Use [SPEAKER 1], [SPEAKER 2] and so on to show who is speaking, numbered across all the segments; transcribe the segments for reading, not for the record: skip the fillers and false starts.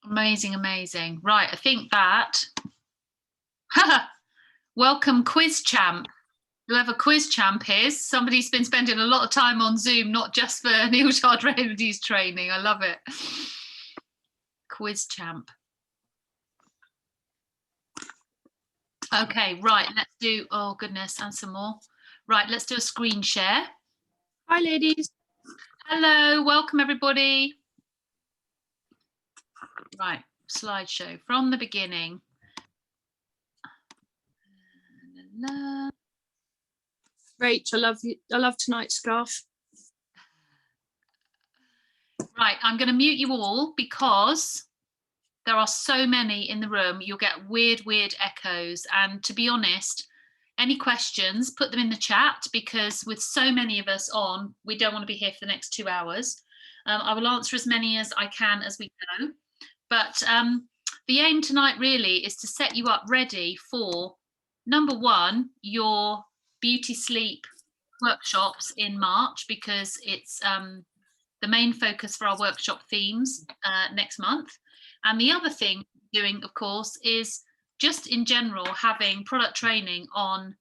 [SPEAKER 1] Amazing, amazing. Right, I think that. Welcome, Quiz Champ. Whoever Quiz Champ is, somebody's been spending a lot of time on Zoom, not just for Neil Shard Remedies training. I love it. Quiz Champ. Okay, right, let's do, oh goodness, and some more. Right, let's do a screen share.
[SPEAKER 2] Hi, ladies.
[SPEAKER 1] Hello, welcome everybody. Right, slideshow from the beginning.
[SPEAKER 2] Rach, I love tonight's scarf.
[SPEAKER 1] Right, I'm going to mute you all because there are so many in the room. You'll get weird echoes. And to be honest, any questions, put them in the chat, because with so many of us on, we don't want to be here for the next 2 hours. I will answer as many as I can as we go. But the aim tonight really is to set you up ready for, number one, your beauty sleep workshops in March, because it's the main focus for our workshop themes next month. And the other thing doing, of course, is just in general having product training on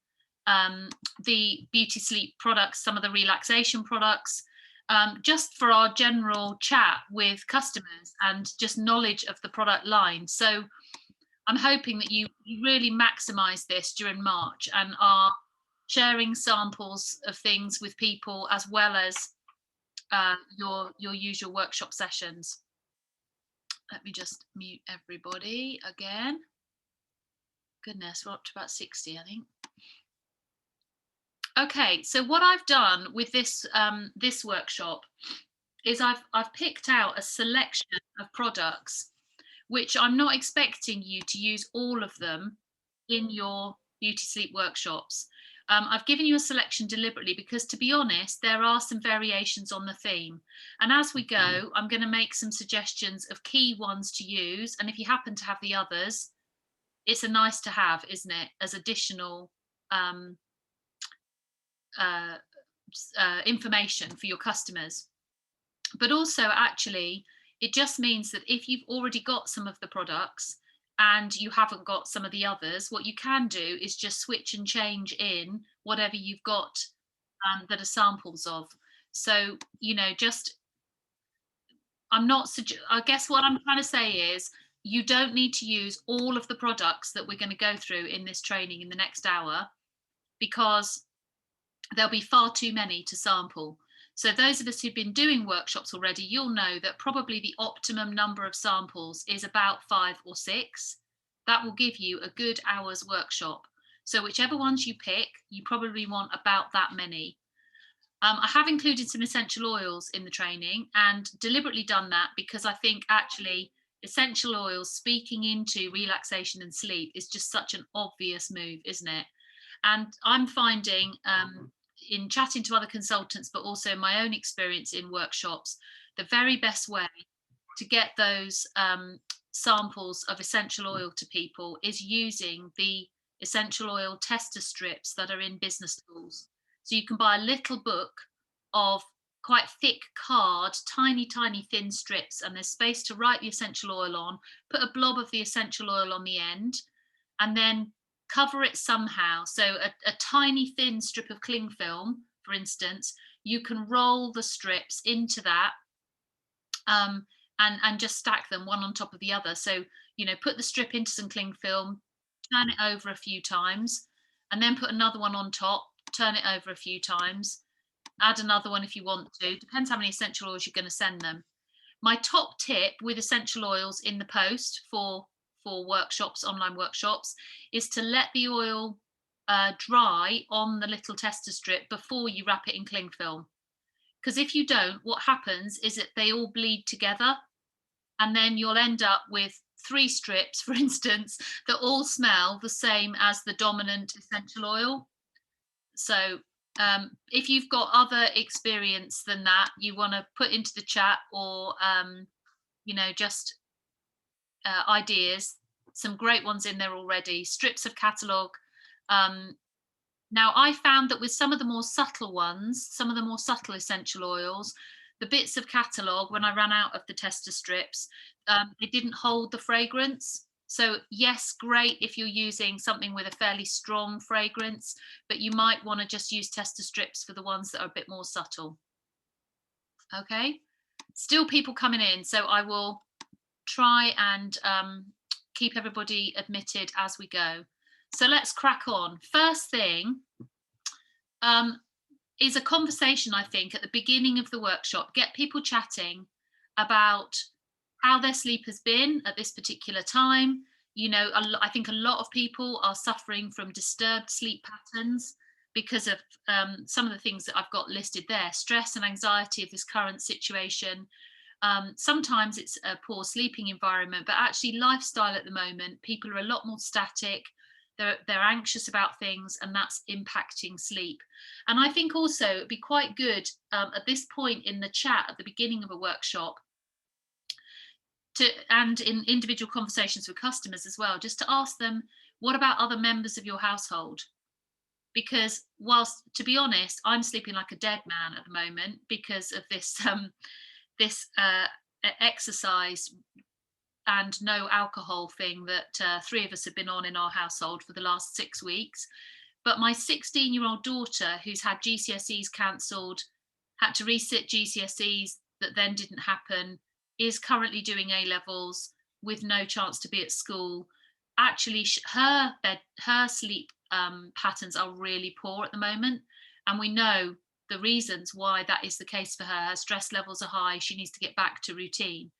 [SPEAKER 1] the beauty sleep products, some of the relaxation products, just for our general chat with customers and just knowledge of the product line. So I'm hoping that you really maximize this during March and are sharing samples of things with people, as well as your usual workshop sessions. Let me just mute everybody again. Goodness, we're up to about 60, I think. Okay, so what I've done with this this workshop is I've picked out a selection of products, which I'm not expecting you to use all of them in your beauty sleep workshops. I've given you a selection deliberately because, to be honest, there are some variations on the theme. And as we go, I'm going to make some suggestions of key ones to use. And if you happen to have the others, it's a nice to have, isn't it, as additional information for your customers. But also, actually, it just means that if you've already got some of the products and you haven't got some of the others, what you can do is just switch and change in whatever you've got that are samples of. So, you know, just, I guess what I'm trying to say is you don't need to use all of the products that we're going to go through in this training in the next hour, because there'll be far too many to sample. So those of us who've been doing workshops already, you'll know that probably the optimum number of samples is about 5 or 6. That will give you a good hour's workshop. So whichever ones you pick, you probably want about that many. I have included some essential oils in the training, and deliberately done that because I think actually essential oils speaking into relaxation and sleep is just such an obvious move, isn't it? And I'm finding in chatting to other consultants, but also my own experience in workshops, the very best way to get those samples of essential oil to people is using the essential oil tester strips that are in business tools. So you can buy a little book of quite thick card, tiny thin strips, and there's space to write the essential oil on, put a blob of the essential oil on the end, and then cover it somehow. So a tiny thin strip of cling film, for instance, you can roll the strips into that and just stack them one on top of the other. So, you know, put the strip into some cling film, turn it over a few times, and then put another one on top, turn it over a few times, add another one if you want to. Depends how many essential oils you're going to send them. My top tip with essential oils in the post for workshops, online workshops, is to let the oil dry on the little tester strip before you wrap it in cling film. Because if you don't, what happens is that they all bleed together, and then you'll end up with 3 strips, for instance, that all smell the same as the dominant essential oil. So if you've got other experience than that, you want to put into the chat, or you know, just ideas. Some great ones in there already. Strips of catalogue. Now, I found that with some of the more subtle ones, some of the more subtle essential oils, the bits of catalogue, when I ran out of the tester strips, it didn't hold the fragrance. So yes, great if you're using something with a fairly strong fragrance, but you might want to just use tester strips for the ones that are a bit more subtle. Okay, still people coming in, so I will try and keep everybody admitted as we go. So let's crack on. First thing is a conversation, I think, at the beginning of the workshop. Get people chatting about how their sleep has been at this particular time. You know, I think a lot of people are suffering from disturbed sleep patterns because of some of the things that I've got listed there: stress and anxiety of this current situation. Sometimes it's a poor sleeping environment, but actually lifestyle at the moment, people are a lot more static. They're anxious about things, and that's impacting sleep. And I think also it'd be quite good at this point in the chat at the beginning of a workshop and in individual conversations with customers as well, just to ask them, what about other members of your household? Because whilst, to be honest, I'm sleeping like a dead man at the moment because of this exercise and no alcohol thing that 3 of us have been on in our household for the last 6 weeks. But my 16-year-old daughter, who's had GCSEs cancelled, had to resit GCSEs that then didn't happen, is currently doing A levels with no chance to be at school. Actually, her sleep patterns are really poor at the moment, and we know the reasons why that is the case for her. Her stress levels are high. She needs to get back to routine.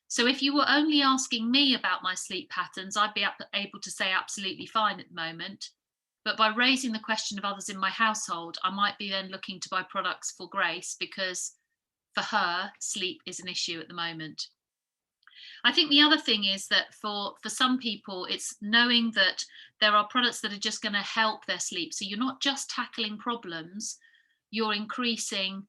[SPEAKER 1] So if you were only asking me about my sleep patterns, I'd be able to say absolutely fine at the moment. But by raising the question of others in my household, I might be then looking to buy products for Grace because for her, sleep is an issue at the moment. I think the other thing is that for some people, it's knowing that there are products that are just going to help their sleep. So you're not just tackling problems, you're increasing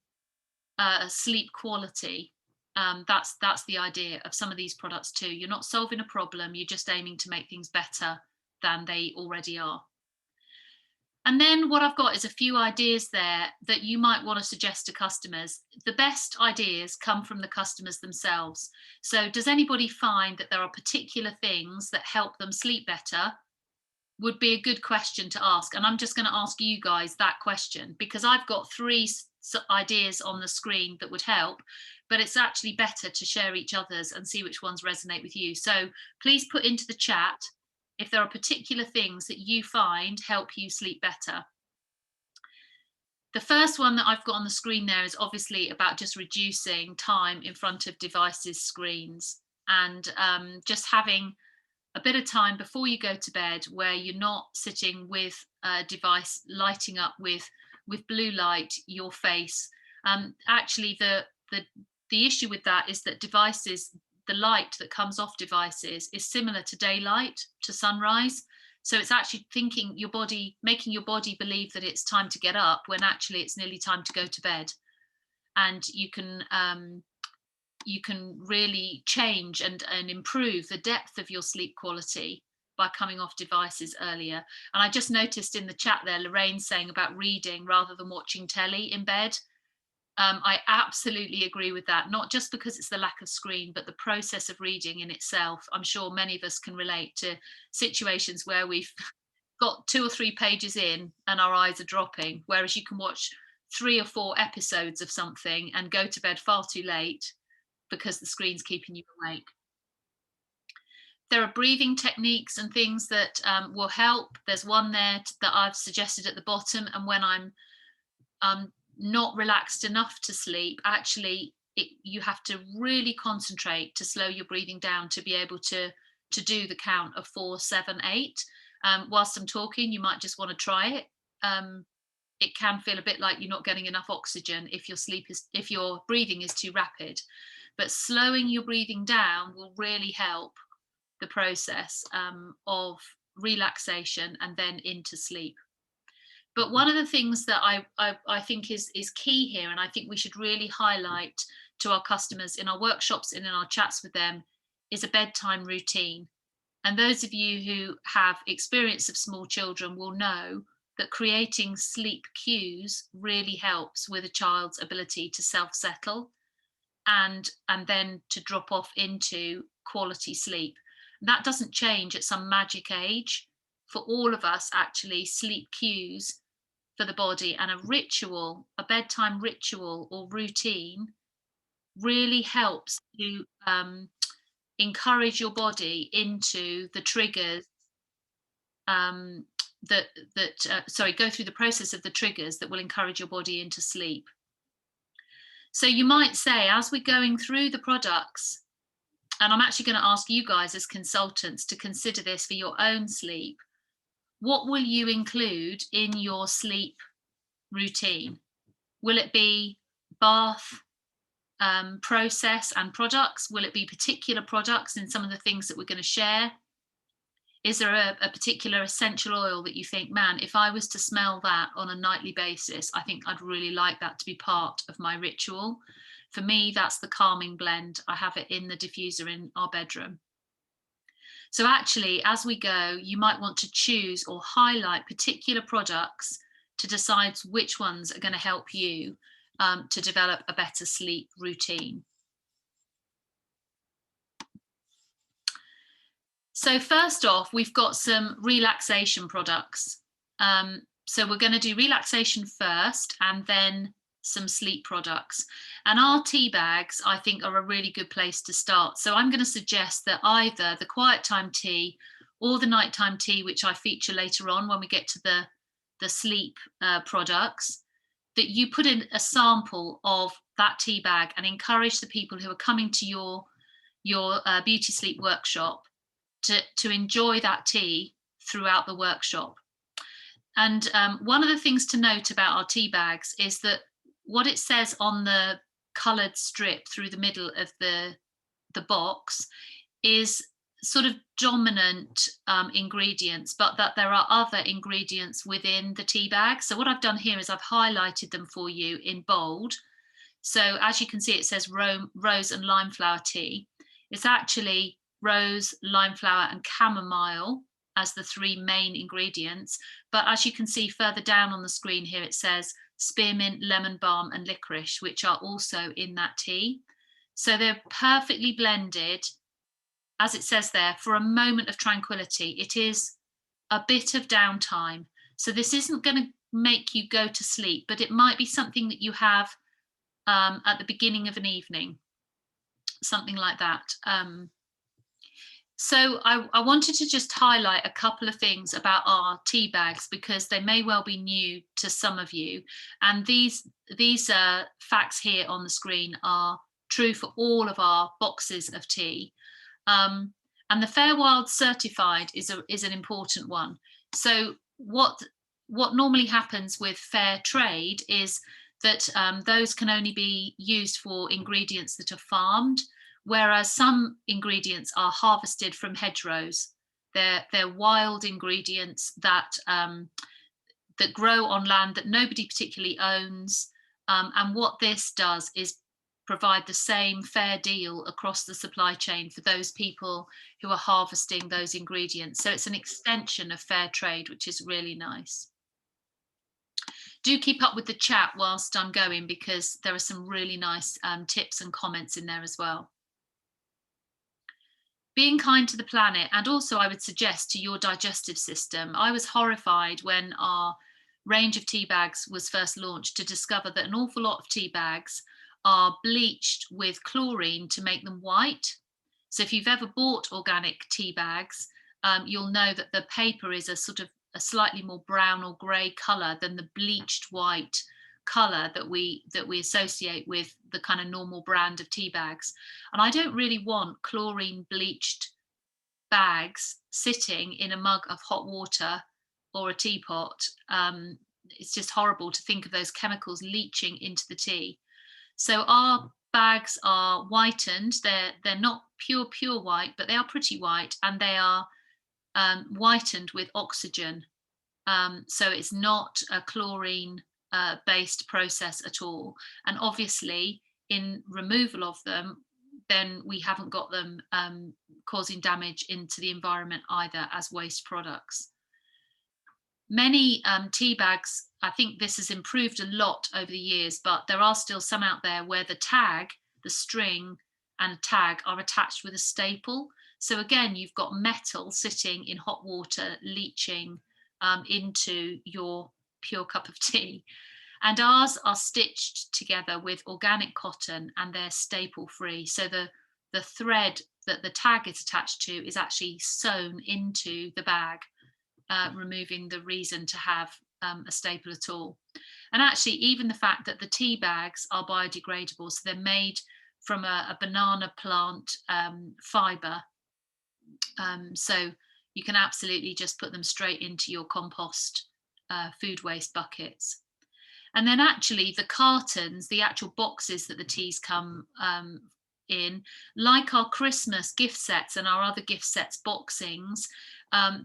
[SPEAKER 1] sleep quality. That's the idea of some of these products too. You're not solving a problem, you're just aiming to make things better than they already are. And then what I've got is a few ideas there that you might want to suggest to customers. The best ideas come from the customers themselves. So does anybody find that there are particular things that help them sleep better? Would be a good question to ask. And I'm just going to ask you guys that question because I've got 3 ideas on the screen that would help, but it's actually better to share each other's and see which ones resonate with you. So please put into the chat if there are particular things that you find help you sleep better. The first one that I've got on the screen there is obviously about just reducing time in front of devices, screens, and just having a bit of time before you go to bed where you're not sitting with a device lighting up with blue light your face. Actually, the issue with that is that devices, the light that comes off devices is similar to daylight, to sunrise. So it's actually making your body believe that it's time to get up when actually it's nearly time to go to bed. And you can really change and improve the depth of your sleep quality by coming off devices earlier. And I just noticed in the chat there, Lorraine saying about reading rather than watching telly in bed. I absolutely agree with that, not just because it's the lack of screen, but the process of reading in itself. I'm sure many of us can relate to situations where we've got 2 or 3 pages in and our eyes are dropping, whereas you can watch 3 or 4 episodes of something and go to bed far too late because the screen's keeping you awake. There are breathing techniques and things that will help. There's one there that I've suggested at the bottom, and when I'm not relaxed enough to sleep, actually you have to really concentrate to slow your breathing down to be able to do the count of 4, 7, 8. Whilst I'm talking, you might just want to try it. It can feel a bit like you're not getting enough oxygen if your breathing is too rapid, but slowing your breathing down will really help the process of relaxation and then into sleep. But one of the things that I think is key here, and I think we should really highlight to our customers in our workshops and in our chats with them, is a bedtime routine. And those of you who have experience of small children will know that creating sleep cues really helps with a child's ability to self-settle. and then to drop off into quality sleep. That doesn't change at some magic age. For all of us, actually, sleep cues for the body and a ritual, a bedtime ritual or routine, really helps to encourage your body into the triggers um, go through the process of the triggers that will encourage your body into sleep. So you might say, as we're going through the products, and I'm actually going to ask you guys as consultants to consider this for your own sleep, what will you include in your sleep routine? Will it be bath process and products? Will it be particular products in some of the things that we're going to share? Is there a particular essential oil that you think, man, if I was to smell that on a nightly basis, I think I'd really like that to be part of my ritual? For me, that's the calming blend. I have it in the diffuser in our bedroom. So actually, as we go, you might want to choose or highlight particular products to decide which ones are going to help you to develop a better sleep routine. So first off, we've got some relaxation products. So we're going to do relaxation first and then some sleep products. And our tea bags, I think, are a really good place to start. So I'm going to suggest that either the quiet time tea or the nighttime tea, which I feature later on when we get to the sleep products, that you put in a sample of that tea bag and encourage the people who are coming to your beauty sleep workshop to enjoy that tea throughout the workshop. And one of the things to note about our tea bags is that what it says on the coloured strip through the middle of the box is sort of dominant ingredients, but that there are other ingredients within the tea bag. So what I've done here is I've highlighted them for you in bold. So as you can see, it says rose and lime flower tea. It's actually rose, lime flower and chamomile as the three main ingredients. But as you can see further down on the screen here, it says spearmint, lemon balm and licorice, which are also in that tea. So they're perfectly blended, as it says there, for a moment of tranquility. It is a bit of downtime. So this isn't going to make you go to sleep, but it might be something that you have at the beginning of an evening, something like that. So I wanted to just highlight a couple of things about our tea bags because they may well be new to some of you. And these facts here on the screen are true for all of our boxes of tea. And the Fair Wild certified is an important one. So what normally happens with fair trade is that those can only be used for ingredients that are farmed, whereas some ingredients are harvested from hedgerows. They're wild ingredients that that grow on land that nobody particularly owns. And what this does is provide the same fair deal across the supply chain for those people who are harvesting those ingredients. So it's an extension of fair trade, which is really nice. Do keep up with the chat whilst I'm going, because there are some really nice tips and comments in there as well. Being kind to the planet, and also I would suggest to your digestive system. I was horrified when our range of tea bags was first launched to discover that an awful lot of tea bags are bleached with chlorine to make them white. So if you've ever bought organic tea bags, you'll know that the paper is a sort of a slightly more brown or grey colour than the bleached white colour that we associate with the kind of normal brand of tea bags. And I don't really want chlorine bleached bags sitting in a mug of hot water or a teapot. It's just horrible to think of those chemicals leaching into the tea. So our bags are whitened. They're not pure white, but they are pretty white, and they are whitened with oxygen. So it's not a chlorine based process at all. And obviously in removal of them, then we haven't got them causing damage into the environment either as waste products. Many tea bags, I think this has improved a lot over the years, but there are still some out there where the the string and a tag are attached with a staple. So again, you've got metal sitting in hot water, leaching into your pure cup of tea. And ours are stitched together with organic cotton, and they're staple free. So the thread that the tag is attached to is actually sewn into the bag, removing the reason to have a staple at all. And actually, even the fact that the tea bags are biodegradable, so they're made from a banana plant fibre. So you can absolutely just put them straight into your compost food waste buckets. And then actually the cartons, the actual boxes that the teas come in, like our Christmas gift sets and our other gift sets boxings,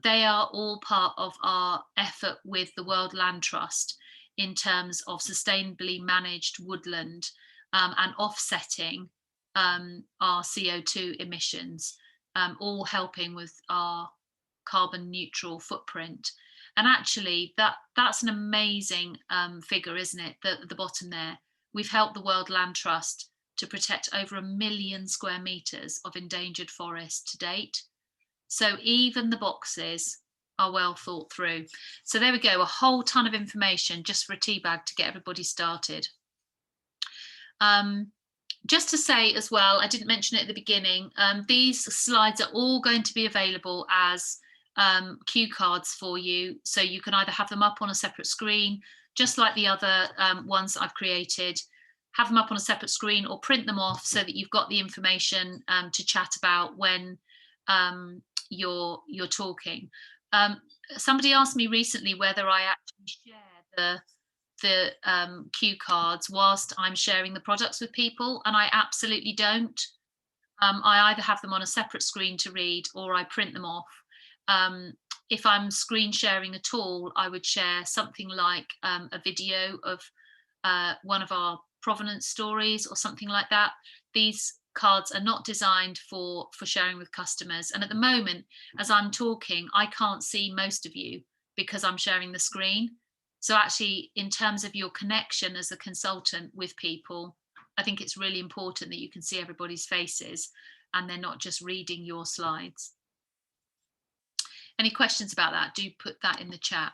[SPEAKER 1] they are all part of our effort with the World Land Trust in terms of sustainably managed woodland and offsetting our CO2 emissions, all helping with our carbon neutral footprint. And actually that's an amazing figure, isn't it? At the bottom there, we've helped the World Land Trust to protect over 1 million square meters of endangered forest to date. So even the boxes are well thought through. So there we go, a whole ton of information just for a tea bag to get everybody started. Just to say as well, I didn't mention it at the beginning, these slides are all going to be available as cue cards for you. So you can either have them up on a separate screen, just like the other ones I've created, have them up on a separate screen, or print them off so that you've got the information to chat about when you're talking. Somebody asked me recently whether I actually share the cue cards whilst I'm sharing the products with people, and I absolutely don't. I either have them on a separate screen to read, or I print them off. If I'm screen sharing at all, I would share something like a video of one of our provenance stories or something like that. These cards are not designed for sharing with customers. And at the moment, as I'm talking, I can't see most of you because I'm sharing the screen. So actually, in terms of your connection as a consultant with people, I think it's really important that you can see everybody's faces and they're not just reading your slides. Any questions about that? Do put that in the chat.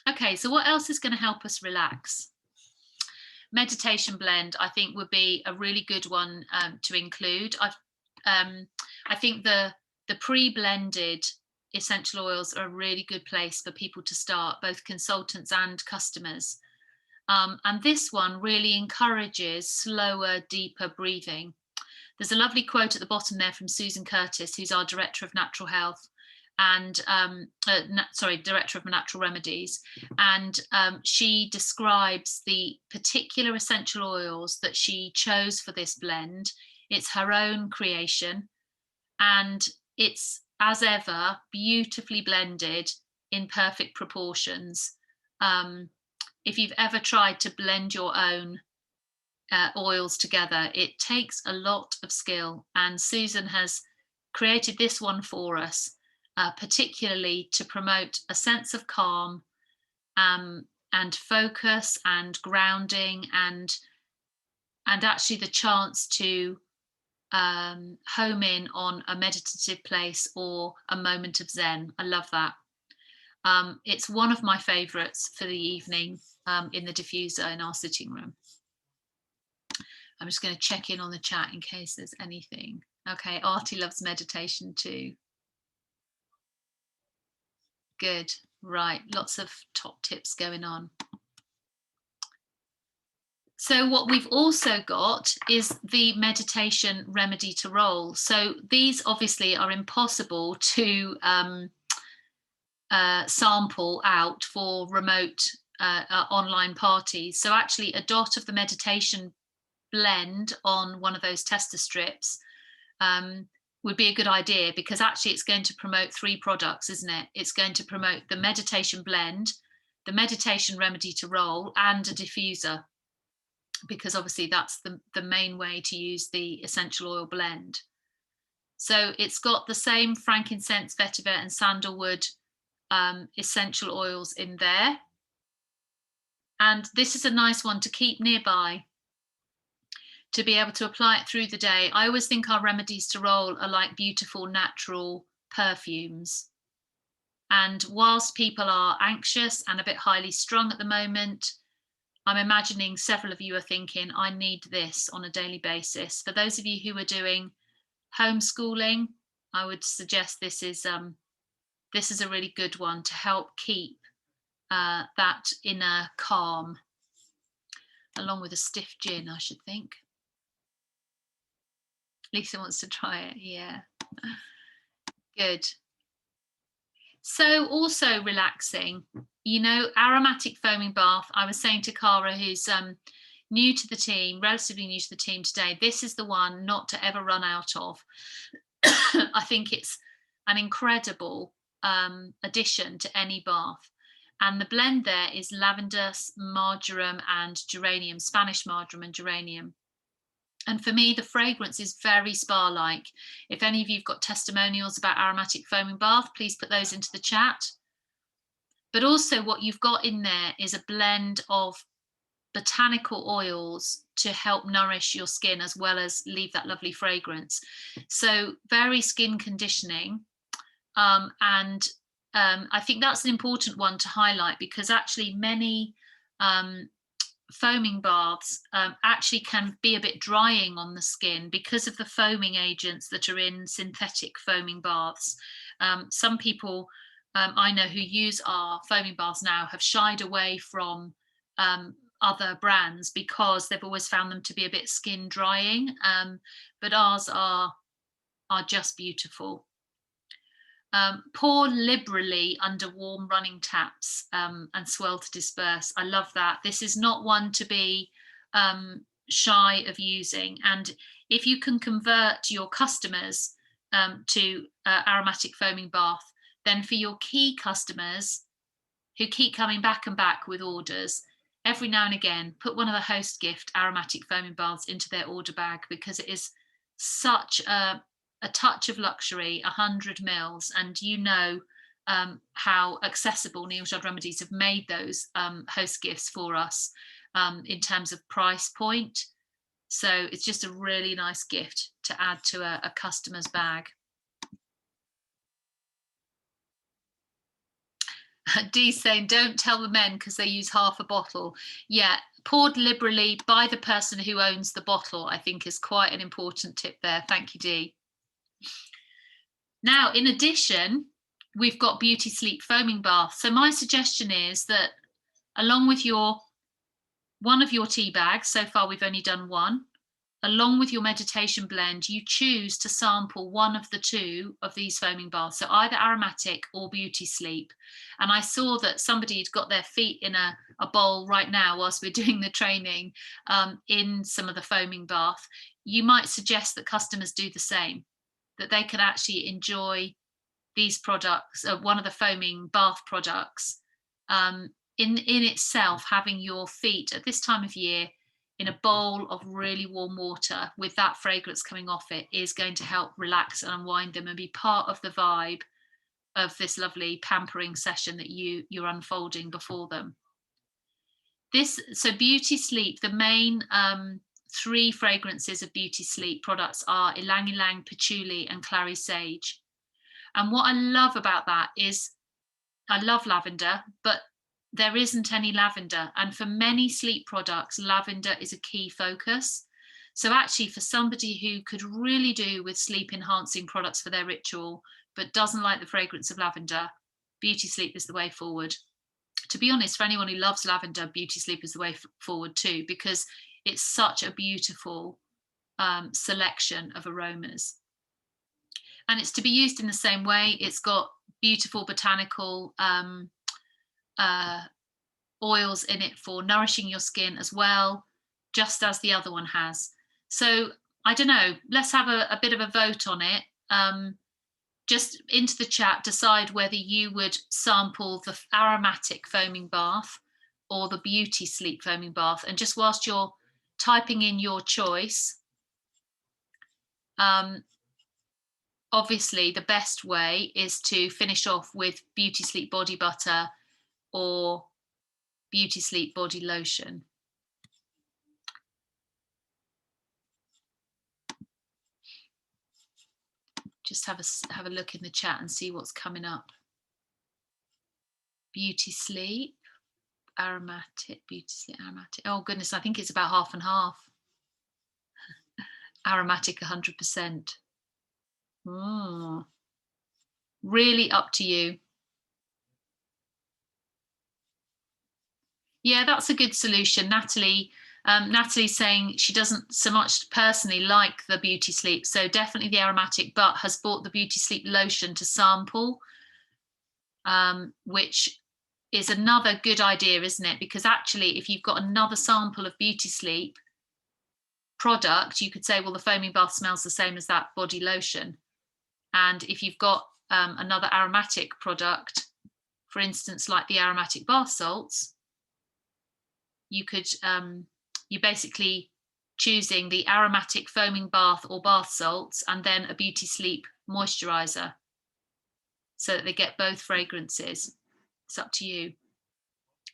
[SPEAKER 1] Okay, so what else is going to help us relax? Meditation blend, I think, would be a really good one to include. I think the pre-blended essential oils are a really good place for people to start, both consultants and customers. And this one really encourages slower, deeper breathing. There's a lovely quote at the bottom there from Susan Curtis, who's our Director of Natural Health and Director of Natural Remedies. And she describes the particular essential oils that she chose for this blend. It's her own creation, and it's, as ever, beautifully blended in perfect proportions. If you've ever tried to blend your own oils together, it takes a lot of skill, and Susan has created this one for us, particularly to promote a sense of calm and focus and grounding, and actually the chance to home in on a meditative place or a moment of Zen. I love that. It's one of my favorites for the evening in the diffuser in our sitting room. I'm just going to check in on the chat in case there's anything. Okay, Artie loves meditation too. Good, right, lots of top tips going on. So what we've also got is the meditation remedy to roll. So these obviously are impossible to sample out for remote online parties. So actually a dot of the meditation blend on one of those tester strips would be a good idea, because actually it's going to promote 3 products, isn't it? It's going to promote the meditation blend, the meditation remedy to roll, and a diffuser, because obviously that's the main way to use the essential oil blend. So it's got the same frankincense, vetiver and sandalwood essential oils in there. And this is a nice one to keep nearby to be able to apply it through the day. I always think our remedies to roll are like beautiful natural perfumes. And whilst people are anxious and a bit highly strung at the moment, I'm imagining several of you are thinking, I need this on a daily basis. For those of you who are doing homeschooling, I would suggest this is a really good one to help keep that inner calm, along with a stiff gin, I should think. Lisa wants to try it, yeah. Good. So also relaxing, you know, aromatic foaming bath. I was saying to Cara, who's new to the team, relatively new to the team today, this is the one not to ever run out of. I think it's an incredible addition to any bath. And the blend there is lavender, marjoram and geranium, Spanish marjoram and geranium. And for me, the fragrance is very spa-like. If any of you've got testimonials about aromatic foaming bath, please put those into the chat. But also what you've got in there is a blend of botanical oils to help nourish your skin as well as leave that lovely fragrance. So very skin conditioning. I think that's an important one to highlight, because actually many foaming baths actually can be a bit drying on the skin because of the foaming agents that are in synthetic foaming baths. Some people I know who use our foaming baths now have shied away from other brands because they've always found them to be a bit skin drying, but ours are just beautiful. Pour liberally under warm running taps and swirl to disperse. I love that. This is not one to be shy of using. And if you can convert your customers to aromatic foaming bath, then for your key customers who keep coming back and back with orders, every now and again, put one of the host gift aromatic foaming baths into their order bag, because it is such a touch of luxury, 100 mils, and you know how accessible Neil-Jud Remedies have made those host gifts for us in terms of price point. So it's just a really nice gift to add to a customer's bag. Dee's saying, don't tell the men because they use half a bottle. Yeah, poured liberally by the person who owns the bottle, I think is quite an important tip there. Thank you, Dee. Now, in addition, we've got Beauty Sleep foaming bath. So my suggestion is that along with one of your tea bags, so far we've only done one, along with your meditation blend, you choose to sample one of the two of these foaming baths, so either aromatic or Beauty Sleep. And I saw that somebody had got their feet in a bowl right now whilst we're doing the training in some of the foaming bath. You might suggest that customers do the same, that they can actually enjoy these products, one of the foaming bath products, in itself, having your feet at this time of year in a bowl of really warm water with that fragrance coming off it is going to help relax and unwind them and be part of the vibe of this lovely pampering session that you're unfolding before them. So Beauty Sleep, the main three fragrances of Beauty Sleep products are Ylang Ylang, Patchouli and Clary Sage. And what I love about that is I love lavender, but there isn't any lavender. And for many sleep products, lavender is a key focus. So actually for somebody who could really do with sleep enhancing products for their ritual, but doesn't like the fragrance of lavender, Beauty Sleep is the way forward. To be honest, for anyone who loves lavender, Beauty Sleep is the way forward too, because it's such a beautiful selection of aromas. And it's to be used in the same way. It's got beautiful botanical oils in it for nourishing your skin as well, just as the other one has. So I don't know, let's have a bit of a vote on it. Just into the chat, decide whether you would sample the aromatic foaming bath or the Beauty Sleep foaming bath. And just whilst you're typing in your choice, obviously the best way is to finish off with Beauty Sleep body butter or Beauty Sleep body lotion. Just have a look in the chat and see what's coming up. Beauty sleep, aromatic, beauty sleep, aromatic. Oh goodness, I think it's about half and half. Aromatic 100%. Oh, really up to you. Yeah, that's a good solution. Natalie's saying she doesn't so much personally like the beauty sleep, so definitely the aromatic, but has bought the beauty sleep lotion to sample, which is another good idea, isn't it? Because actually, if you've got another sample of beauty sleep product, you could say, well, the foaming bath smells the same as that body lotion. And if you've got another aromatic product, for instance, like the aromatic bath salts, you could, you're basically choosing the aromatic foaming bath or bath salts and then a beauty sleep moisturizer so that they get both fragrances. It's up to you.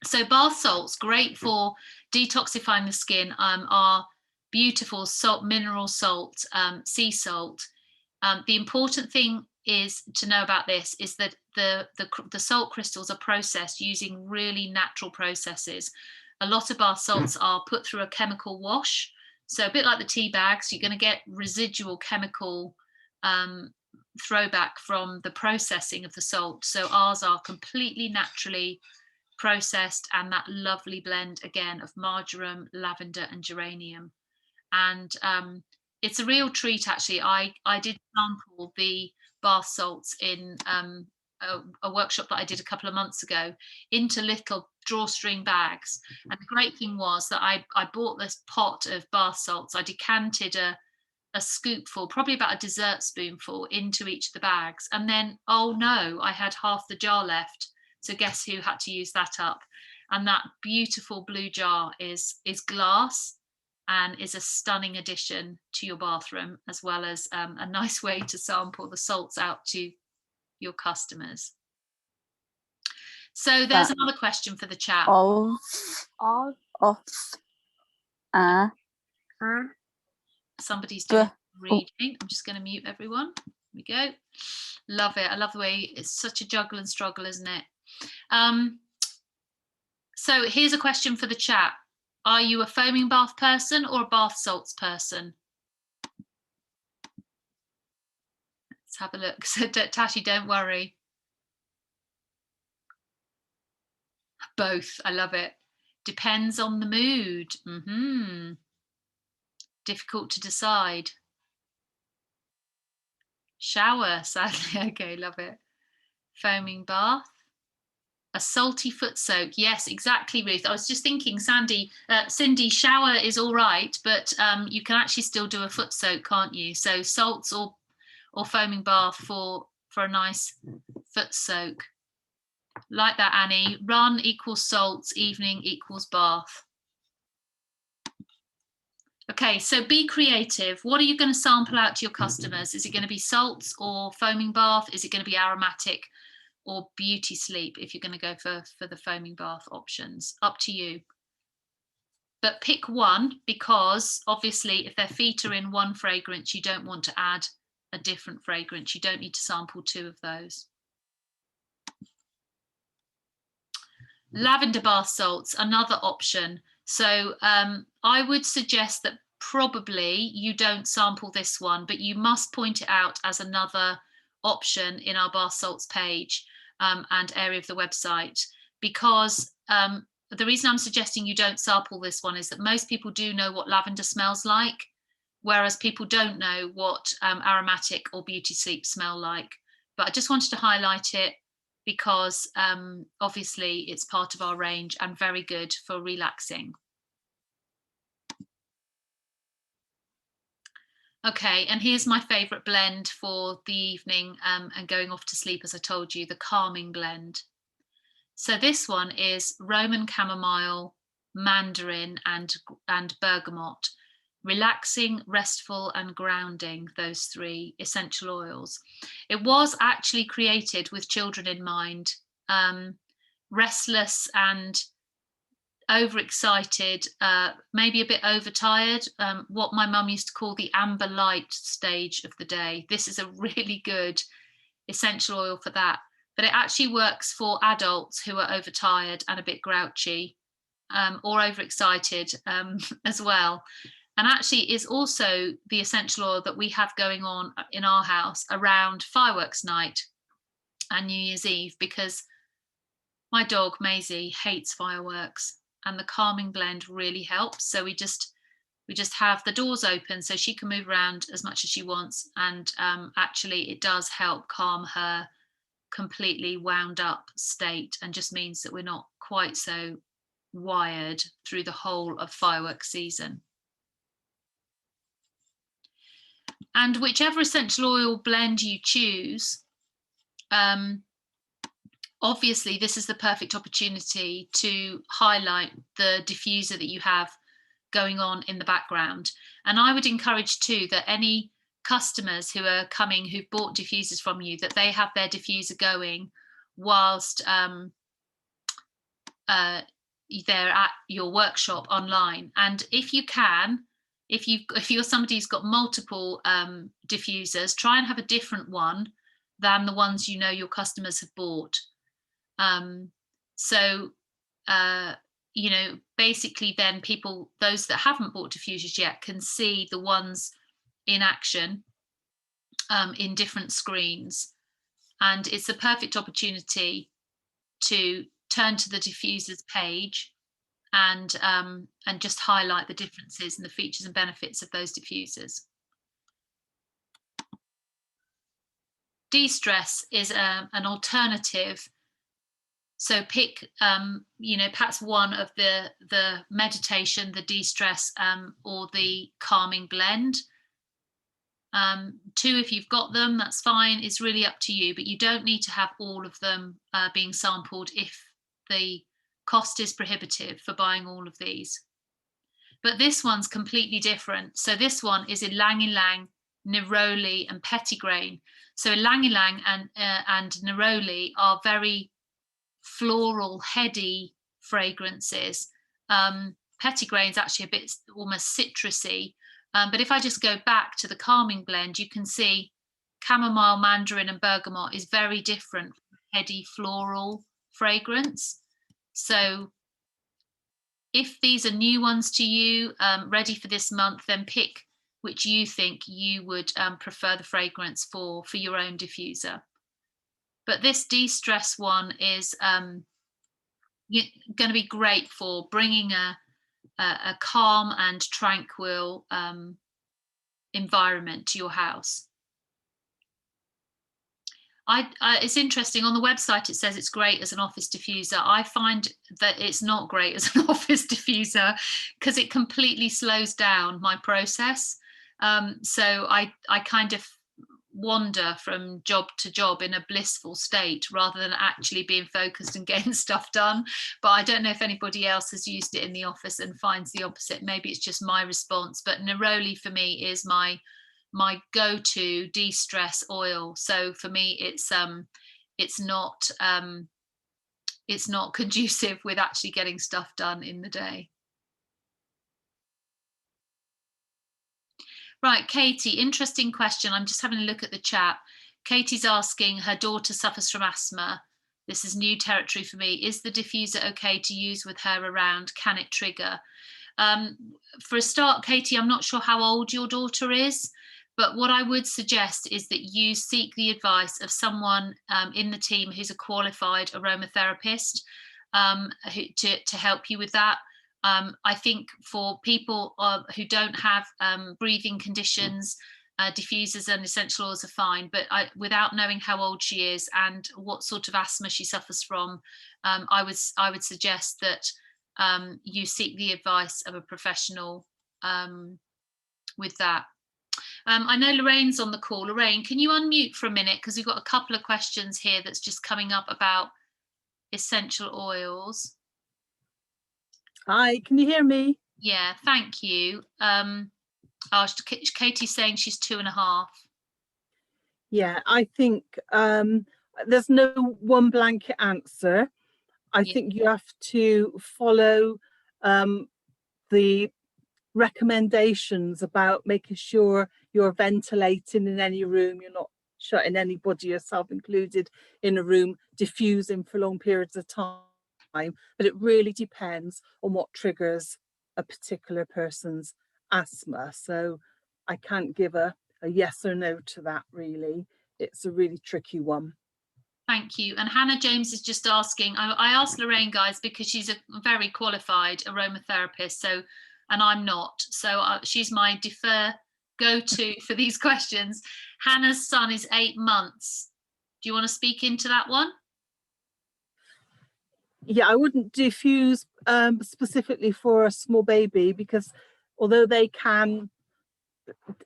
[SPEAKER 1] So bath salts, great for detoxifying the skin, are beautiful salt, mineral salt, sea salt. The important thing is to know about this is that the salt crystals are processed using really natural processes. A lot of bath salts are put through a chemical wash. So a bit like the tea bags, you're going to get residual chemical throwback from the processing of the salt. So ours are completely naturally processed, and that lovely blend again of marjoram, lavender and geranium. And it's a real treat, actually. I did sample the bath salts in a workshop that I did a couple of months ago into little drawstring bags. And the great thing was that I bought this pot of bath salts. I decanted a scoopful, probably about a dessert spoonful, into each of the bags. And then, oh no, I had half the jar left. So guess who had to use that up? And that beautiful blue jar is glass and is a stunning addition to your bathroom, as well as a nice way to sample the salts out to your customers. So there's another question for the chat. Somebody's doing reading. I'm just going to mute everyone. Here we go. Love it. I love the way it's such a juggle and struggle, isn't it? So here's a question for the chat. Are you a foaming bath person or a bath salts person? Let's have a look. So Tashi, don't worry. Both. I love it. Depends on the mood. Difficult to decide. Shower, sadly. Okay, love it. Foaming bath. A salty foot soak. Yes, exactly, Ruth. I was just thinking, Cindy, shower is all right, but you can actually still do a foot soak, can't you? So salts or foaming bath for a nice foot soak. Like that, Annie. Run equals salts, evening equals bath. Okay, so be creative. What are you going to sample out to your customers? Is it going to be salts or foaming bath? Is it going to be aromatic or beauty sleep if you're going to go for the foaming bath options? Up to you. But pick one, because obviously if their feet are in one fragrance, you don't want to add a different fragrance. You don't need to sample two of those. Lavender bath salts, another option. So I would suggest that probably you don't sample this one, but you must point it out as another option in our bath salts page and area of the website, because the reason I'm suggesting you don't sample this one is that most people do know what lavender smells like, whereas people don't know what aromatic or beauty sleep smell like. But I just wanted to highlight it because obviously it's part of our range and very good for relaxing. Okay, and here's my favorite blend for the evening and going off to sleep, as I told you, the calming blend. So this one is Roman chamomile, mandarin and bergamot. Relaxing, restful and grounding, those three essential oils. It was actually created with children in mind, restless and overexcited, maybe a bit overtired, what my mum used to call the amber light stage of the day. This is a really good essential oil for that. But it actually works for adults who are overtired and a bit grouchy, or overexcited as well. And actually is also the essential oil that we have going on in our house around fireworks night and New Year's Eve, because my dog Maisie hates fireworks, and the calming blend really helps. So we just have the doors open so she can move around as much as she wants, and actually it does help calm her completely wound up state, and just means that we're not quite so wired through the whole of fireworks season. And whichever essential oil blend you choose, obviously this is the perfect opportunity to highlight the diffuser that you have going on in the background. And I would encourage too that any customers who are coming who've bought diffusers from you, that they have their diffuser going whilst they're at your workshop online. And if you can, if you're somebody who's got multiple diffusers, try and have a different one than the ones you know your customers have bought. You know, basically then people, those that haven't bought diffusers yet, can see the ones in action in different screens. And it's a perfect opportunity to turn to the diffusers page and just highlight the differences and the features and benefits of those diffusers. De-stress is an alternative. So pick, you know, perhaps one of the meditation, the de-stress, or the calming blend. Two, if you've got them, that's fine. It's really up to you, but you don't need to have all of them being sampled if the cost is prohibitive for buying all of these. But this one's completely different. So this one is Ylang Ylang, Neroli and Petitgrain. So Ylang Ylang and Neroli are very floral, heady fragrances. Petitgrain is actually a bit almost citrusy. But if I just go back to the calming blend, you can see chamomile, mandarin and bergamot is very different from heady floral fragrance. So if these are new ones to you, ready for this month, then pick which you think you would prefer the fragrance for your own diffuser. But this de-stress one is going to be great for bringing a calm and tranquil environment to your house. It's interesting, on the website it says it's great as an office diffuser. I find that it's not great as an office diffuser because it completely slows down my process. So I kind of wander from job to job in a blissful state rather than actually being focused and getting stuff done. But I don't know if anybody else has used it in the office and finds the opposite. Maybe it's just my response, but Neroli for me is my go-to de-stress oil. So for me it's not conducive with actually getting stuff done in the day. Right, Katie, interesting question. I'm just having a look at the chat. Katie's asking, her daughter suffers from asthma. This is new territory for me. Is the diffuser okay to use with her around? Can it trigger? For a start, Katie, I'm not sure how old your daughter is, but what I would suggest is that you seek the advice of someone in the team who's a qualified aromatherapist to help you with that. I think for people who don't have breathing conditions, diffusers and essential oils are fine, but without knowing how old she is and what sort of asthma she suffers from, I would suggest that you seek the advice of a professional with that. I know Lorraine's on the call. Lorraine, can you unmute for a minute, because we've got a couple of questions here that's just coming up about essential oils.
[SPEAKER 3] Hi, can you hear me?
[SPEAKER 1] Yeah, thank you. Katie's saying she's 2.5.
[SPEAKER 3] Yeah, I think there's no one blanket answer. I think you have to follow the recommendations about making sure you're ventilating in any room, you're not shutting anybody, yourself included, in a room, diffusing for long periods of time. But it really depends on what triggers a particular person's asthma. So I can't give a yes or no to that, really. It's a really tricky one.
[SPEAKER 1] Thank you. And Hannah James is just asking, I asked Lorraine, guys, because she's a very qualified aromatherapist, so, and I'm not. So she's my defer go-to for these questions. Hannah's son is 8 months. Do you want to speak into that one?
[SPEAKER 3] Yeah, I wouldn't diffuse specifically for a small baby, because although they can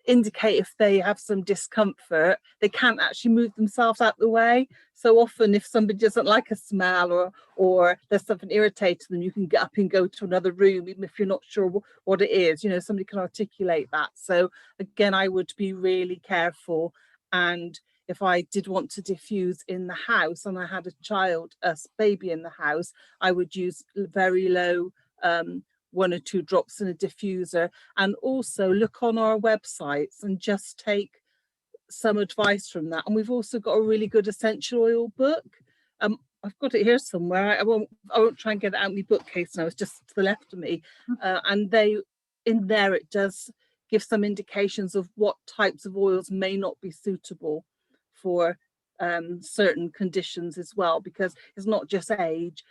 [SPEAKER 3] indicate if they have some discomfort, they can't actually move themselves out the way. So often if somebody doesn't like a smell, or there's something irritating them, you can get up and go to another room, even if you're not sure what it is. You know, somebody can articulate that. So again, I would be really careful. And if I did want to diffuse in the house and I had a baby in the house, I would use very low 1 or 2 drops in a diffuser, and also look on our websites and just take some advice from that. And we've also got a really good essential oil book. I've got it here somewhere. I won't try and get it out of my bookcase now. It's just to the left of me. And in there it does give some indications of what types of oils may not be suitable for certain conditions as well, because it's not just age.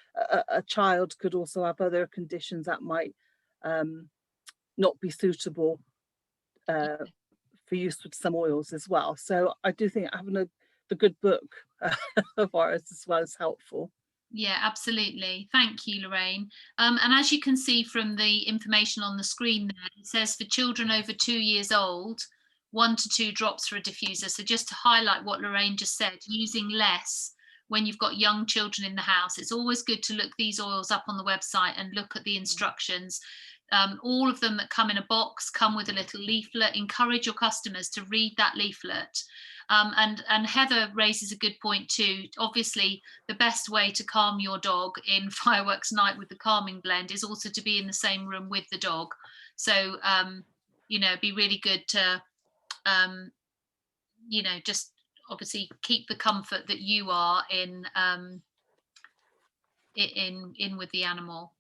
[SPEAKER 3] A child could also have other conditions that might not be suitable for use with some oils as well. So I do think having the good book of ours as well is helpful.
[SPEAKER 1] Yeah, absolutely. Thank you, Lorraine. And as you can see from the information on the screen there, it says for children over 2 years old, 1 to 2 drops for a diffuser. So just to highlight what Lorraine just said, using less when you've got young children in the house. It's always good to look these oils up on the website and look at the instructions. All of them that come in a box come with a little leaflet. Encourage your customers to read that leaflet. And Heather raises a good point too. Obviously, the best way to calm your dog in Fireworks Night with the calming blend is also to be in the same room with the dog. So, you know, it'd be really good to, you know, just obviously keep the comfort that you are in with the animal.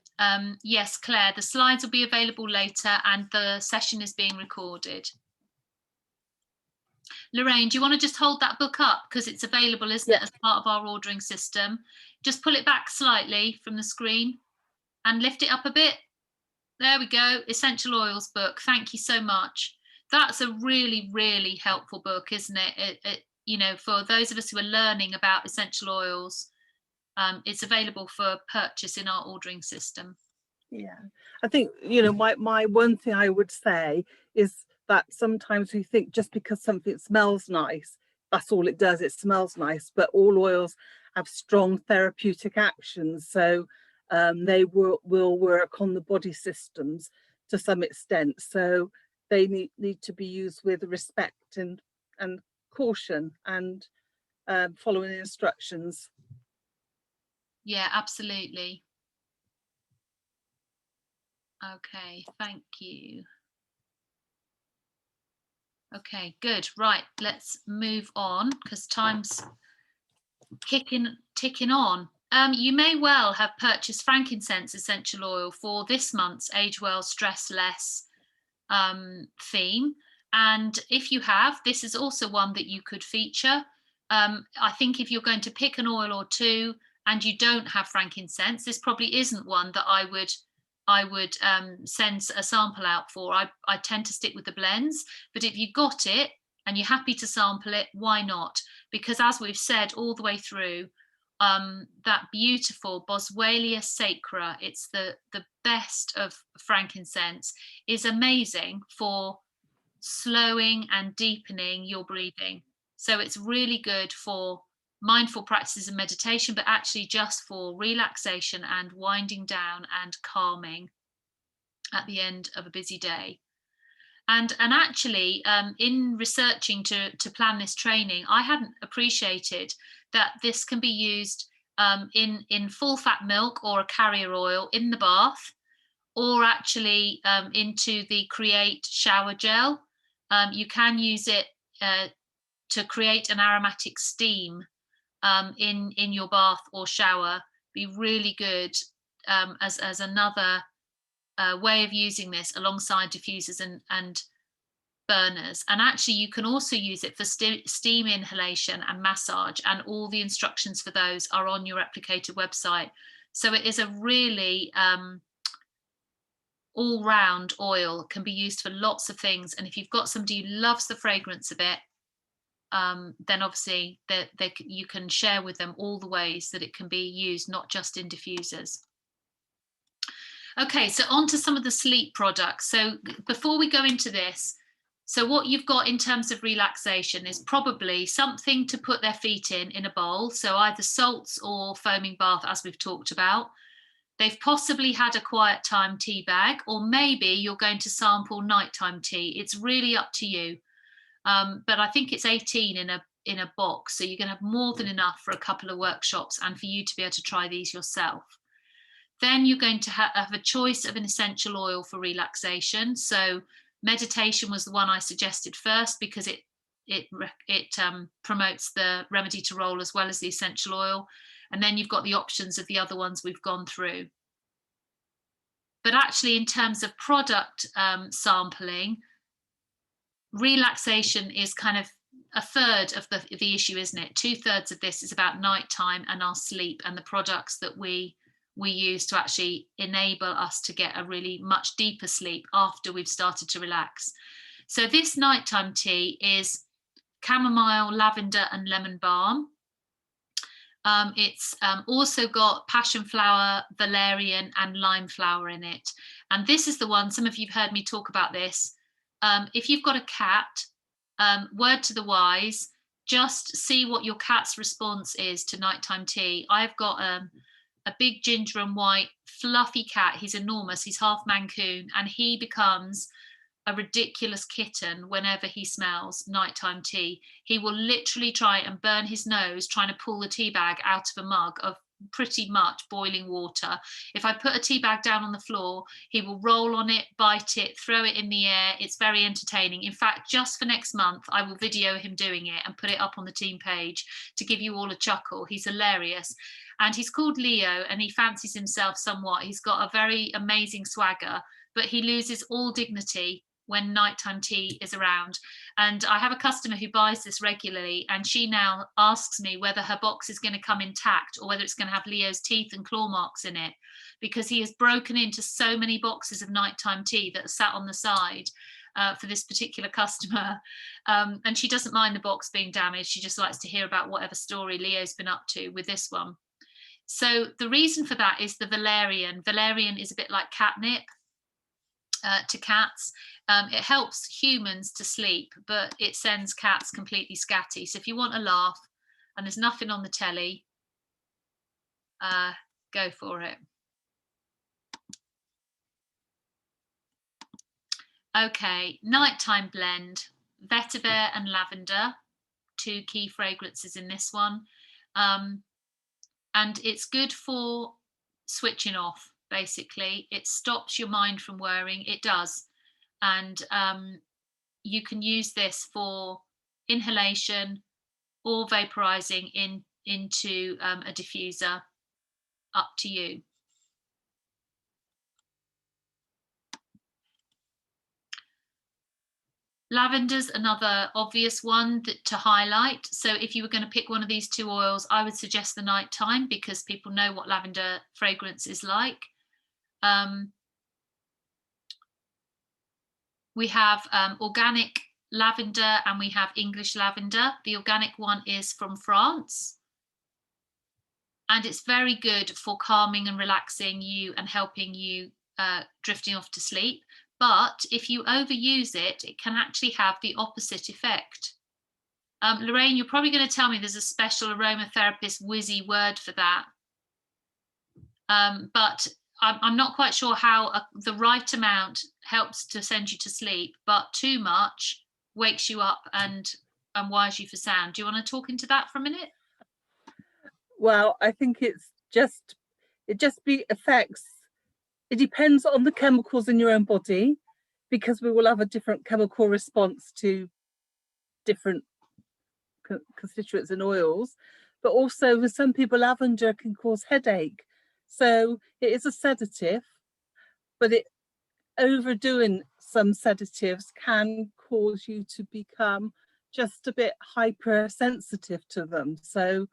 [SPEAKER 1] Yes, Claire, the slides will be available later and the session is being recorded. Lorraine, do you want to just hold that book up, because it's available, isn't it, as part of our ordering system? Just pull it back slightly from the screen and lift it up a bit. There we go. Essential Oils book. Thank you so much. That's a really, really helpful book, isn't it? You know, for those of us who are learning about essential oils, it's available for purchase in our ordering system.
[SPEAKER 3] Yeah, I think, you know, my one thing I would say is that sometimes we think just because something smells nice, that's all it does, it smells nice. But all oils have strong therapeutic actions, so they will work on the body systems to some extent. So they need to be used with respect and caution, and following the instructions.
[SPEAKER 1] Yeah, absolutely. Okay, thank you. Okay, good. Right, let's move on because time's ticking on. You may well have purchased frankincense essential oil for this month's Age Well Stress Less theme. And if you have, this is also one that you could feature. I think if you're going to pick an oil or two and you don't have frankincense, this probably isn't one that I would send a sample out for. I tend to stick with the blends, but if you've got it and you're happy to sample it, why not? Because as we've said all the way through, that beautiful Boswellia sacra, it's the best of frankincense, is amazing for slowing and deepening your breathing. So it's really good for mindful practices and meditation, but actually just for relaxation and winding down and calming at the end of a busy day. And actually, in researching to plan this training, I hadn't appreciated that this can be used in full fat milk or a carrier oil in the bath, or actually into the Create shower gel. You can use it to create an aromatic steam in your bath or shower. Be really good as another way of using this alongside diffusers and burners. And actually you can also use it for steam inhalation and massage, and all the instructions for those are on your Replicator website. So it is a really all-round oil, can be used for lots of things. And if you've got somebody who loves the fragrance of it, then obviously you can share with them all the ways that it can be used, not just in diffusers. Okay, so on to some of the sleep products. So before we go into this, so what you've got in terms of relaxation is probably something to put their feet in a bowl. So either salts or foaming bath, as we've talked about. They've possibly had a quiet time tea bag, or maybe you're going to sample nighttime tea. It's really up to you. But I think it's 18 in a box, so you're going to have more than enough for a couple of workshops and for you to be able to try these yourself. Then you're going to have a choice of an essential oil for relaxation. So meditation was the one I suggested first, because it promotes the remedy to roll as well as the essential oil. And then you've got the options of the other ones we've gone through. But actually, in terms of product sampling, relaxation is kind of a third of the issue, isn't it? 2/3 of this is about nighttime and our sleep and the products that we use to actually enable us to get a really much deeper sleep after we've started to relax. So this nighttime tea is chamomile, lavender and lemon balm. It's also got passion flower, valerian and lime flower in it. And this is the one, some of you've heard me talk about this. If you've got a cat, word to the wise, just see what your cat's response is to nighttime tea. I've got a big ginger and white fluffy cat. He's enormous. He's half Mancoon, and he becomes a ridiculous kitten whenever he smells nighttime tea. He will literally try and burn his nose trying to pull the tea bag out of a mug of pretty much boiling water. If I put a tea bag down on the floor, he will roll on it, bite it, throw it in the air. It's very entertaining. In fact, just for next month, I will video him doing it and put it up on the team page to give you all a chuckle. He's hilarious. And he's called Leo, and he fancies himself somewhat. He's got a very amazing swagger, but he loses all dignity when nighttime tea is around. And I have a customer who buys this regularly, and she now asks me whether her box is going to come intact or whether it's going to have Leo's teeth and claw marks in it, because he has broken into so many boxes of nighttime tea that are sat on the side for this particular customer. And she doesn't mind the box being damaged. She just likes to hear about whatever story Leo's been up to with this one. So the reason for that is the valerian. Valerian is a bit like catnip to cats. It helps humans to sleep, but it sends cats completely scatty. So if you want a laugh and there's nothing on the telly, go for it. Okay, nighttime blend, vetiver and lavender, 2 key fragrances in this one. And it's good for switching off, basically. It stops your mind from worrying. It does. And you can use this for inhalation or vaporizing into a diffuser, up to you. Lavender's another obvious one to highlight. So if you were going to pick one of these 2 oils, I would suggest the nighttime, because people know what lavender fragrance is like. We have organic lavender and we have English lavender. The organic one is from France. And it's very good for calming and relaxing you and helping you drifting off to sleep. But if you overuse it, it can actually have the opposite effect. Lorraine, you're probably going to tell me there's a special aromatherapist whizzy word for that. But I'm not quite sure how the right amount helps to send you to sleep, but too much wakes you up and wires you for sound. Do you want to talk into that for a minute?
[SPEAKER 3] Well, I think it just affects It depends on the chemicals in your own body, because we will have a different chemical response to different constituents in oils. But also with some people, lavender can cause headache. So it is a sedative, but overdoing some sedatives can cause you to become just a bit hypersensitive to them. So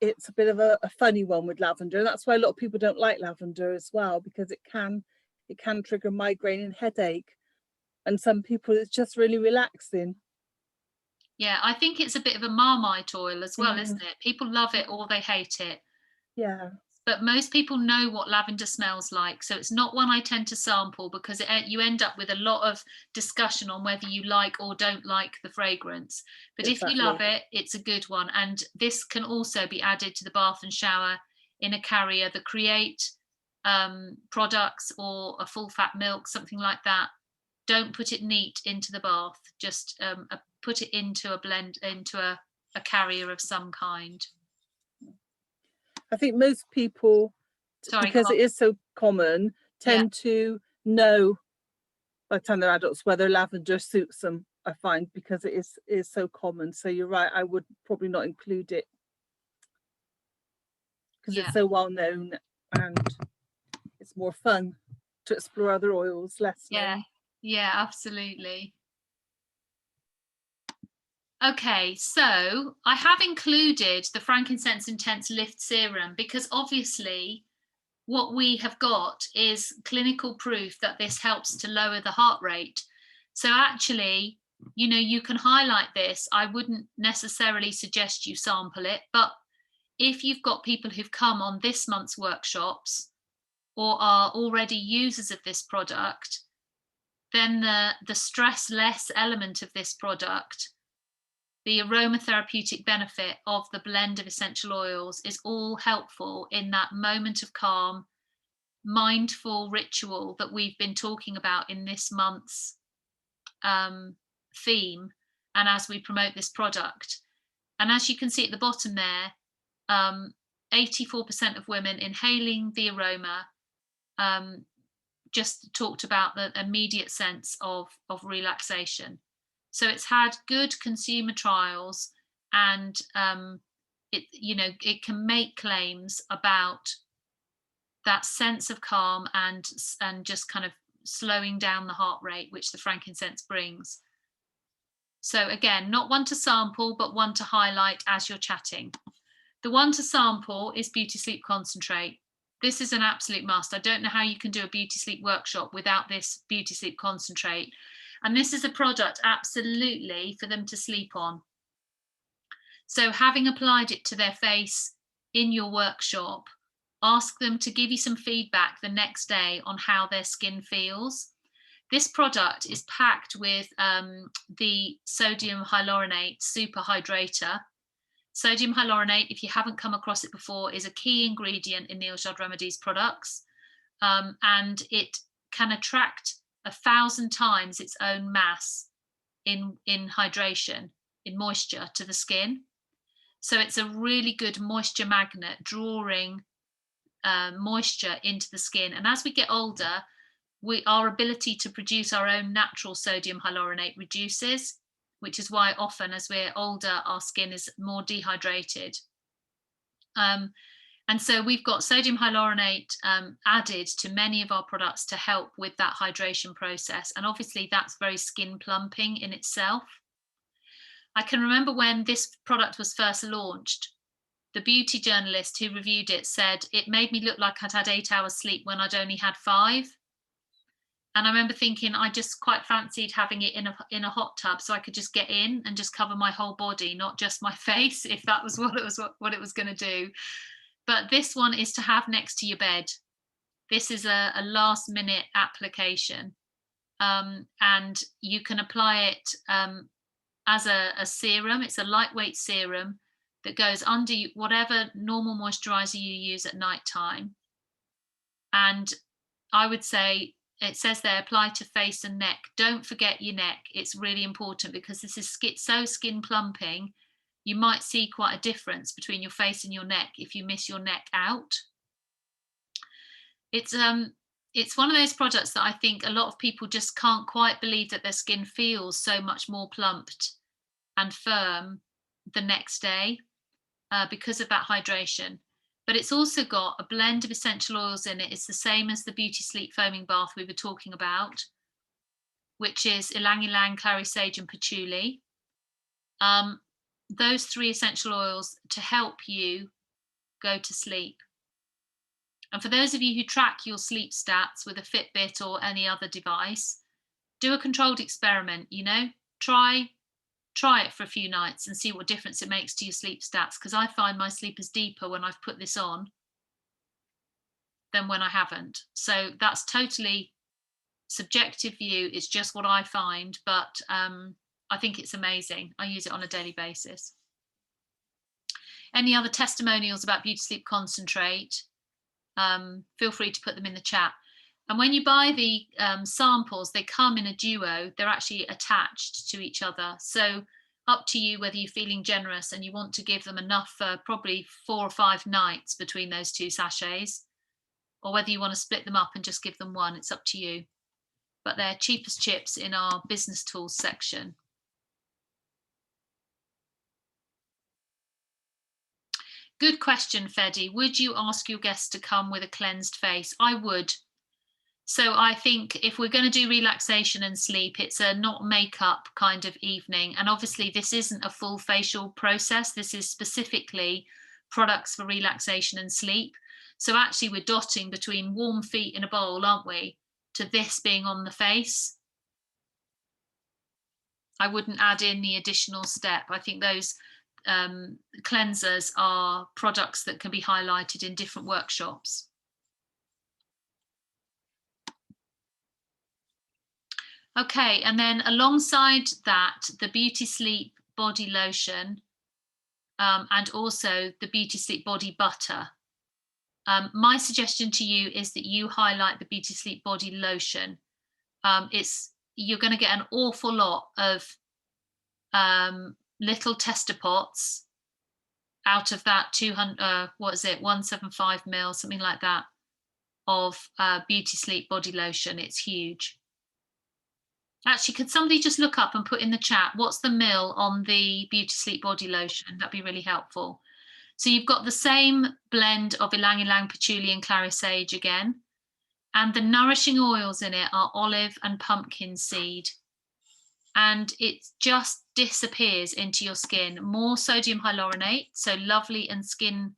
[SPEAKER 3] it's a bit of a funny one with lavender, and that's why a lot of people don't like lavender as well, because it can trigger migraine and headache, and some people it's just really relaxing.
[SPEAKER 1] Yeah, I think it's a bit of a Marmite oil as well, isn't it? People love it or they hate it.
[SPEAKER 3] Yeah.
[SPEAKER 1] But most people know what lavender smells like. So it's not one I tend to sample, because you end up with a lot of discussion on whether you like or don't like the fragrance. But if you love it, it's a good one. And this can also be added to the bath and shower in a carrier. The Create products or a full fat milk, something like that. Don't put it neat into the bath. Just put it into a blend, into a carrier of some kind.
[SPEAKER 3] I think most people, because it is so common, tend to know by the time they're adults whether lavender suits them, I find, because it is so common. So you're right, I would probably not include it because it's so well known, and it's more fun to explore other oils less known.
[SPEAKER 1] Yeah, absolutely. Okay, so I have included the Frankincense Intense Lift Serum because obviously what we have got is clinical proof that this helps to lower the heart rate. So actually, you know, you can highlight this. I wouldn't necessarily suggest you sample it, but if you've got people who've come on this month's workshops or are already users of this product, then the stress less element of this product, the aromatherapeutic benefit of the blend of essential oils, is all helpful in that moment of calm, mindful ritual that we've been talking about in this month's theme, and as we promote this product. And as you can see at the bottom there, 84% of women inhaling the aroma just talked about the immediate sense of relaxation. So it's had good consumer trials, and it can make claims about that sense of calm and just kind of slowing down the heart rate, which the frankincense brings. So again, not one to sample, but one to highlight as you're chatting. The one to sample is Beauty Sleep Concentrate. This is an absolute must. I don't know how you can do a beauty sleep workshop without this Beauty Sleep Concentrate. And this is a product absolutely for them to sleep on. So having applied it to their face in your workshop, ask them to give you some feedback the next day on how their skin feels. This product is packed with the sodium hyaluronate super hydrator. Sodium hyaluronate, if you haven't come across it before, is a key ingredient in Neil Judd Remedies products, and it can attract 1,000 times its own mass in hydration, in moisture to the skin. So it's a really good moisture magnet, drawing moisture into the skin. And as we get older, our ability to produce our own natural sodium hyaluronate reduces, which is why often as we're older, our skin is more dehydrated. And so we've got sodium hyaluronate added to many of our products to help with that hydration process. And obviously that's very skin plumping in itself. I can remember when this product was first launched, the beauty journalist who reviewed it said, it made me look like I'd had 8 hours sleep when I'd only had 5. And I remember thinking I just quite fancied having it in a hot tub so I could just get in and just cover my whole body, not just my face, if that was what it was going to do. But this one is to have next to your bed. This is a last minute application, and you can apply it as a serum. It's a lightweight serum that goes under whatever normal moisturizer you use at night time. And I would say, it says there, apply to face and neck. Don't forget your neck. It's really important because this is so skin plumping. You might see quite a difference between your face and your neck if you miss your neck out. It's one of those products that I think a lot of people just can't quite believe that their skin feels so much more plumped and firm the next day because of that hydration. But it's also got a blend of essential oils in it. It's the same as the Beauty Sleep foaming bath we were talking about, which is ylang ylang, clary sage, and patchouli. Those 3 essential oils to help you go to sleep. And for those of you who track your sleep stats with a Fitbit or any other device, do a controlled experiment, try it for a few nights and see what difference it makes to your sleep stats, because I find my sleep is deeper when I've put this on than when I haven't. So that's totally subjective view. It's just what I find, but I think it's amazing. I use it on a daily basis. Any other testimonials about Beauty Sleep Concentrate? Feel free to put them in the chat. And when you buy the samples, they come in a duo. They're actually attached to each other. So up to you whether you're feeling generous and you want to give them enough for probably 4 or 5 nights between those 2 sachets, or whether you want to split them up and just give them one. It's up to you. But they're cheap as chips in our business tools section. Good question, Fedi. Would you ask your guests to come with a cleansed face? I would. So I think if we're going to do relaxation and sleep, it's a not makeup kind of evening. And obviously this isn't a full facial process. This is specifically products for relaxation and sleep. So actually we're dotting between warm feet in a bowl, aren't we, to this being on the face. I wouldn't add in the additional step. I think those cleansers are products that can be highlighted in different workshops. Okay, and then alongside that, the Beauty Sleep body lotion and also the Beauty Sleep body butter. My suggestion to you is that you highlight the Beauty Sleep body lotion. You're going to get an awful lot of little tester pots out of that 175 mil, something like that, of Beauty Sleep body lotion. It's huge. Actually, could somebody just look up and put in the chat what's the mil on the Beauty Sleep body lotion? That'd be really helpful. So you've got the same blend of ylang ylang, patchouli, and clary sage again, and the nourishing oils in it are olive and pumpkin seed. And it just disappears into your skin. More sodium hyaluronate, so lovely and skin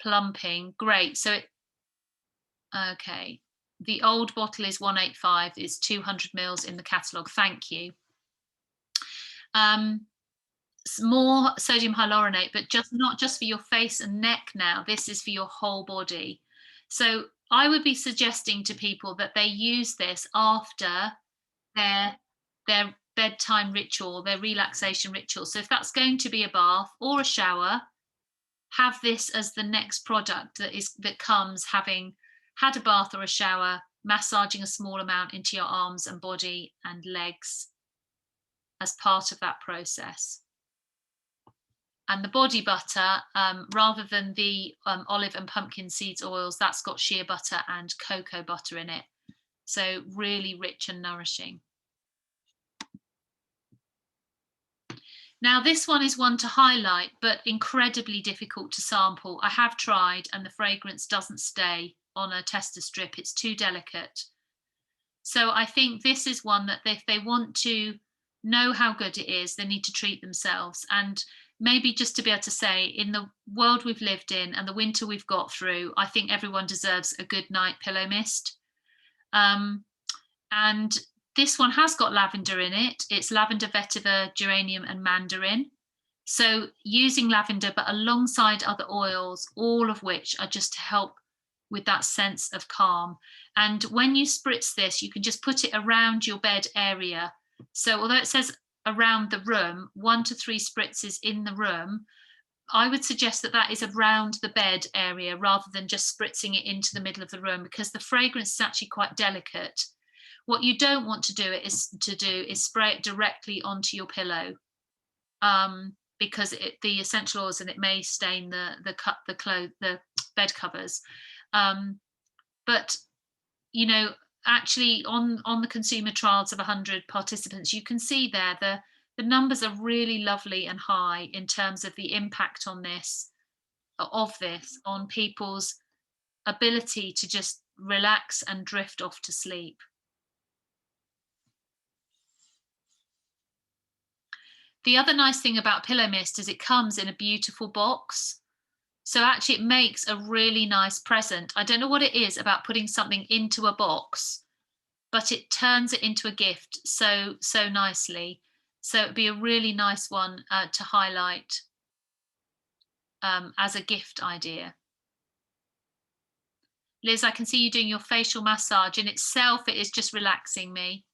[SPEAKER 1] plumping. Great. So okay. The old bottle is 185. It's 200 mils in the catalogue. Thank you. More sodium hyaluronate, but not just for your face and neck now. This is for your whole body. So I would be suggesting to people that they use this after their bedtime ritual, their relaxation ritual. So if that's going to be a bath or a shower, have this as the next product that comes having had a bath or a shower, massaging a small amount into your arms and body and legs as part of that process. And the body butter, rather than the olive and pumpkin seeds oils, that's got shea butter and cocoa butter in it. So really rich and nourishing. Now this one is one to highlight, but incredibly difficult to sample. I have tried and the fragrance doesn't stay on a tester strip. It's too delicate. So I think this is one that if they want to know how good it is, they need to treat themselves. And maybe just to be able to say, in the world we've lived in and the winter we've got through, I think everyone deserves a good night pillow mist. And this one has got lavender in it. It's lavender, vetiver, geranium, and mandarin. So using lavender, but alongside other oils, all of which are just to help with that sense of calm. And when you spritz this, you can just put it around your bed area. So although it says around the room, 1 to 3 spritzes in the room, I would suggest that that is around the bed area rather than just spritzing it into the middle of the room, because the fragrance is actually quite delicate. What you don't want to do is spray it directly onto your pillow, because the essential oils in it may stain the bed covers. But, you know, actually on the consumer trials of 100 participants, you can see there the numbers are really lovely and high in terms of the impact on this on people's ability to just relax and drift off to sleep. The other nice thing about Pillow Mist is it comes in a beautiful box. So actually it makes a really nice present. I don't know what it is about putting something into a box, but it turns it into a gift so nicely. So it'd be a really nice one to highlight as a gift idea. Liz, I can see you doing your facial massage. In itself, it is just relaxing me.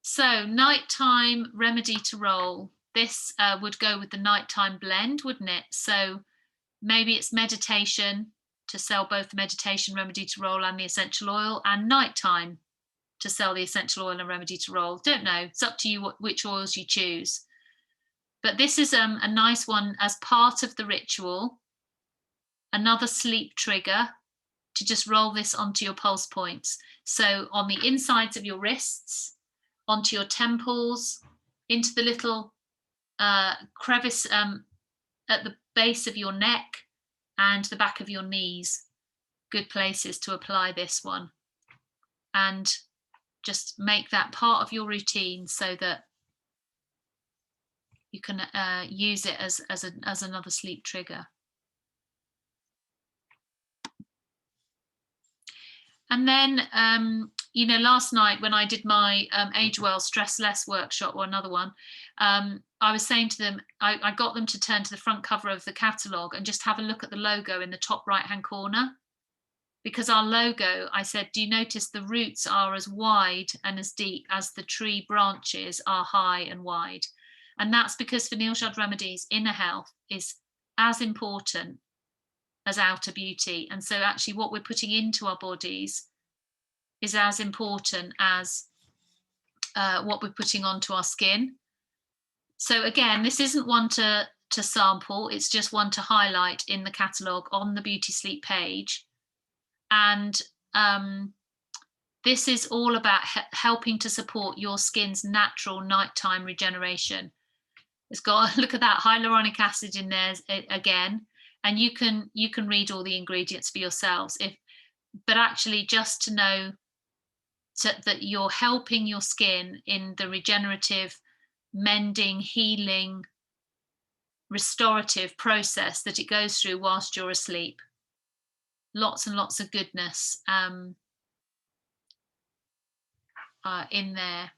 [SPEAKER 1] So nighttime remedy to roll. This would go with the nighttime blend, wouldn't it? So maybe it's meditation to sell both the meditation remedy to roll and the essential oil, and nighttime to sell the essential oil and remedy to roll. Don't know. It's up to you which oils you choose. But this is a nice one as part of the ritual. Another sleep trigger to just roll this onto your pulse points. So on the insides of your wrists, onto your temples, into the little crevice at the base of your neck and the back of your knees. Good places to apply this one. And just make that part of your routine so that you can use it as another sleep trigger. And then, you know, last night when I did my Age Well, Stress Less workshop, or another one, I was saying to them, I got them to turn to the front cover of the catalogue and just have a look at the logo in the top right-hand corner. Because our logo, I said, do you notice the roots are as wide and as deep as the tree branches are high and wide? And that's because for Neelshad Remedies, inner health is as important as outer beauty. And so actually what we're putting into our bodies is as important as what we're putting onto our skin. So again, this isn't one to sample, it's just one to highlight in the catalogue on the Beauty Sleep page. And this is all about helping to support your skin's natural nighttime regeneration. It's got, look at that, hyaluronic acid in there again. And you can read all the ingredients for yourselves. But actually just to know that you're helping your skin in the regenerative, mending, healing, restorative process that it goes through whilst you're asleep. Lots and lots of goodness in there.